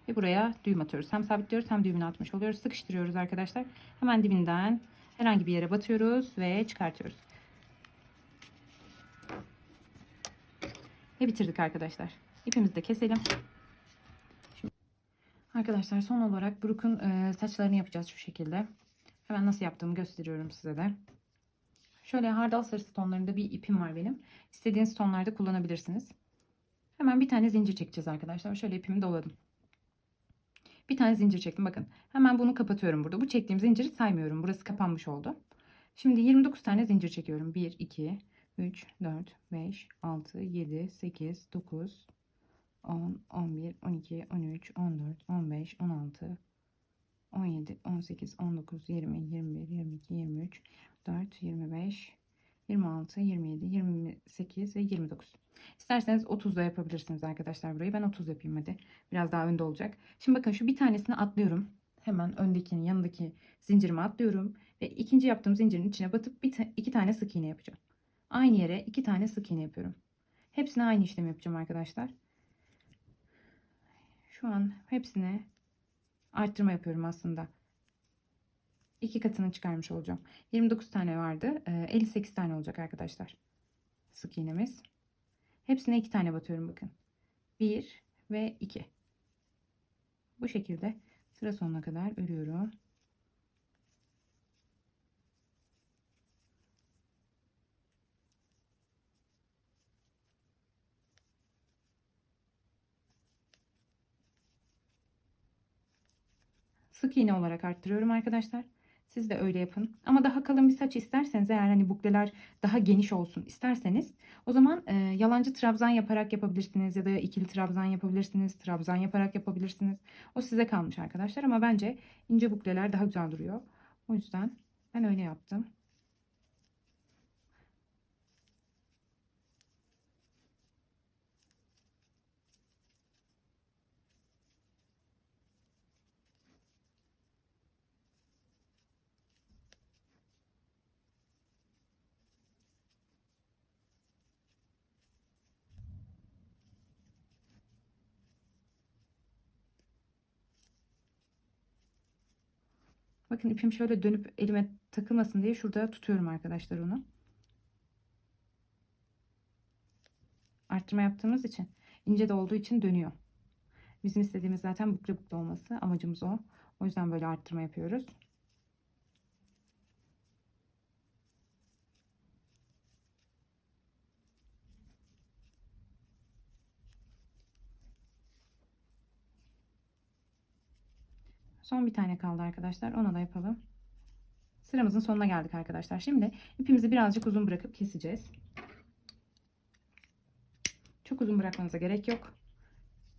Ve buraya düğüm atıyoruz. Hem sabitliyoruz hem düğümünü atmış oluyoruz. Sıkıştırıyoruz arkadaşlar. Hemen dibinden herhangi bir yere batıyoruz ve çıkartıyoruz. Ve bitirdik arkadaşlar. İpimizi de keselim. Şimdi, arkadaşlar son olarak Brooke'un saçlarını yapacağız şu şekilde. Hemen nasıl yaptığımı gösteriyorum size de. Şöyle hardal sarısı tonlarında bir ipim var benim. İstediğiniz tonlarda kullanabilirsiniz. Hemen bir tane zincir çekeceğiz arkadaşlar. Şöyle ipimi doladım. Bir tane zincir çektim bakın. Hemen bunu kapatıyorum burada. Bu çektiğim zinciri saymıyorum. Burası kapanmış oldu. Şimdi 29 tane zincir çekiyorum. 1, 2, 3, 4, 5, 6, 7, 8, 9, 10, 11, 12, 13, 14, 15, 16, 17, 18, 19, 20, 21, 22, 23, 4, 25, 26, 27, 28 ve 29. İsterseniz 30 da yapabilirsiniz arkadaşlar burayı. Ben 30 yapayım hadi. Biraz daha önde olacak. Şimdi bakın şu bir tanesini atlıyorum. Hemen öndekinin yanındaki zincirime atlıyorum. Ve ikinci yaptığım zincirin içine batıp iki tane sık iğne yapacağım. Aynı yere iki tane sık iğne yapıyorum. Hepsine aynı işlemi yapacağım arkadaşlar. Şu an hepsine arttırma yapıyorum aslında. 2 katını çıkarmış olacağım. 29 tane vardı. 58 tane olacak arkadaşlar. Sık iğnemiz. Hepsine 2 tane batıyorum bakın. 1 ve 2. Bu şekilde sıra sonuna kadar örüyorum. Sık iğne olarak arttırıyorum arkadaşlar. Siz de öyle yapın. Ama daha kalın bir saç isterseniz, eğer hani bukleler daha geniş olsun isterseniz, o zaman yalancı trabzan yaparak yapabilirsiniz ya da ikili trabzan yapabilirsiniz. Trabzan yaparak yapabilirsiniz. O size kalmış arkadaşlar, ama bence ince bukleler daha güzel duruyor. O yüzden ben öyle yaptım. Bakın ipim şöyle dönüp elime takılmasın diye şurada tutuyorum arkadaşlar onu. Arttırma yaptığımız için, ince de olduğu için dönüyor. Bizim istediğimiz zaten bukle bukle olması, amacımız o. O yüzden böyle arttırma yapıyoruz. Son bir tane kaldı arkadaşlar. Ona da yapalım. Sıramızın sonuna geldik arkadaşlar. Şimdi ipimizi birazcık uzun bırakıp keseceğiz. Çok uzun bırakmanıza gerek yok.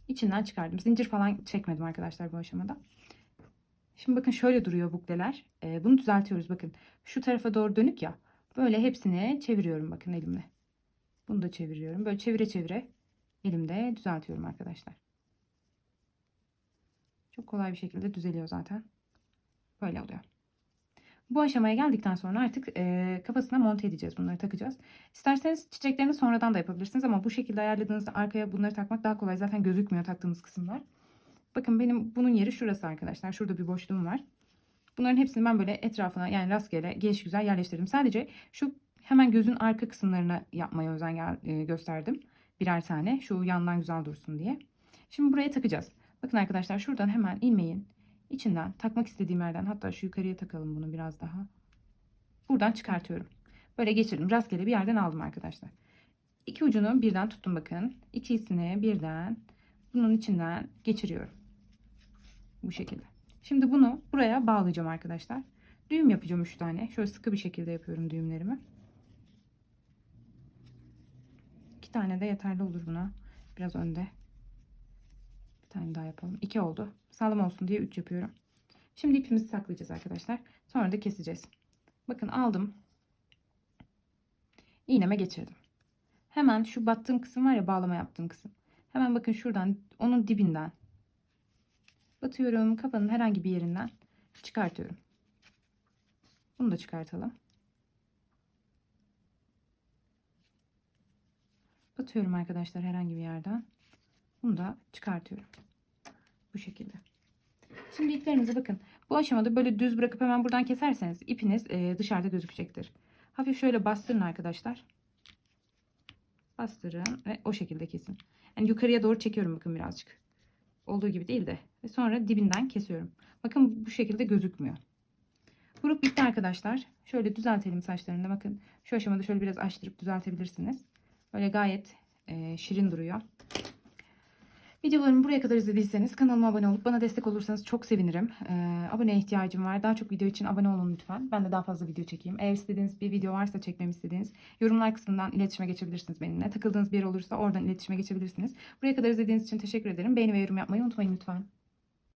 İçinden çıkardım. Zincir falan çekmedim arkadaşlar bu aşamada. Şimdi bakın şöyle duruyor bukleler. Bunu düzeltiyoruz bakın. Şu tarafa doğru dönük ya. Böyle hepsini çeviriyorum bakın elimle. Bunu da çeviriyorum. Böyle çevire çevire elimde düzeltiyorum arkadaşlar. Çok kolay bir şekilde düzeliyor zaten. Böyle oluyor. Bu aşamaya geldikten sonra artık kafasına monte edeceğiz. Bunları takacağız. İsterseniz çiçeklerini sonradan da yapabilirsiniz, ama bu şekilde ayarladığınızda arkaya bunları takmak daha kolay. Zaten gözükmüyor taktığımız kısımlar. Bakın benim bunun yeri şurası arkadaşlar. Şurada bir boşluğum var. Bunların hepsini ben böyle etrafına, yani rastgele gelişigüzel yerleştirdim. Sadece şu hemen gözün arka kısımlarına yapmaya özen gösterdim. Birer tane, şu yandan güzel dursun diye. Şimdi buraya takacağız. Bakın arkadaşlar, şuradan hemen ilmeğin içinden takmak istediğim yerden, hatta şu yukarıya takalım bunu biraz daha. Buradan çıkartıyorum. Böyle geçirdim. Rastgele bir yerden aldım arkadaşlar. İki ucunu birden tuttum bakın. İkisini birden bunun içinden geçiriyorum. Bu şekilde. Şimdi bunu buraya bağlayacağım arkadaşlar. Düğüm yapacağım 3 tane. Şöyle sıkı bir şekilde yapıyorum düğümlerimi. 2 tane de yeterli olur buna. Biraz önde. Bir tane daha yapalım. 2 oldu. Sağlam olsun diye 3 yapıyorum. Şimdi ipimizi saklayacağız arkadaşlar. Sonra da keseceğiz. Bakın aldım. İğneme geçirdim. Hemen şu battığım kısım var ya, bağlama yaptığım kısım. Hemen bakın şuradan, onun dibinden batıyorum. Kafanın herhangi bir yerinden çıkartıyorum. Bunu da çıkartalım. Batıyorum arkadaşlar herhangi bir yerden. Bunu da çıkartıyorum. Bu şekilde. Şimdi iplerimize bakın. Bu aşamada böyle düz bırakıp hemen buradan keserseniz ipiniz dışarıda gözükecektir. Hafif şöyle bastırın arkadaşlar. Bastırın ve o şekilde kesin. Yani yukarıya doğru çekiyorum bakın birazcık. Olduğu gibi değil de. Ve sonra dibinden kesiyorum. Bakın bu şekilde gözükmüyor. Buruk bitti arkadaşlar. Şöyle düzeltelim saçlarını da bakın. Şu aşamada şöyle biraz açtırıp düzeltebilirsiniz. Böyle gayet şirin duruyor. Videolarımı buraya kadar izlediyseniz kanalıma abone olup bana destek olursanız çok sevinirim. Aboneye ihtiyacım var. Daha çok video için abone olun lütfen. Ben de daha fazla video çekeyim. Eğer istediğiniz bir video varsa, çekmemi istediğiniz, yorumlar kısmından iletişime geçebilirsiniz benimle. Takıldığınız bir yer olursa oradan iletişime geçebilirsiniz. Buraya kadar izlediğiniz için teşekkür ederim. Beğeni ve yorum yapmayı unutmayın lütfen.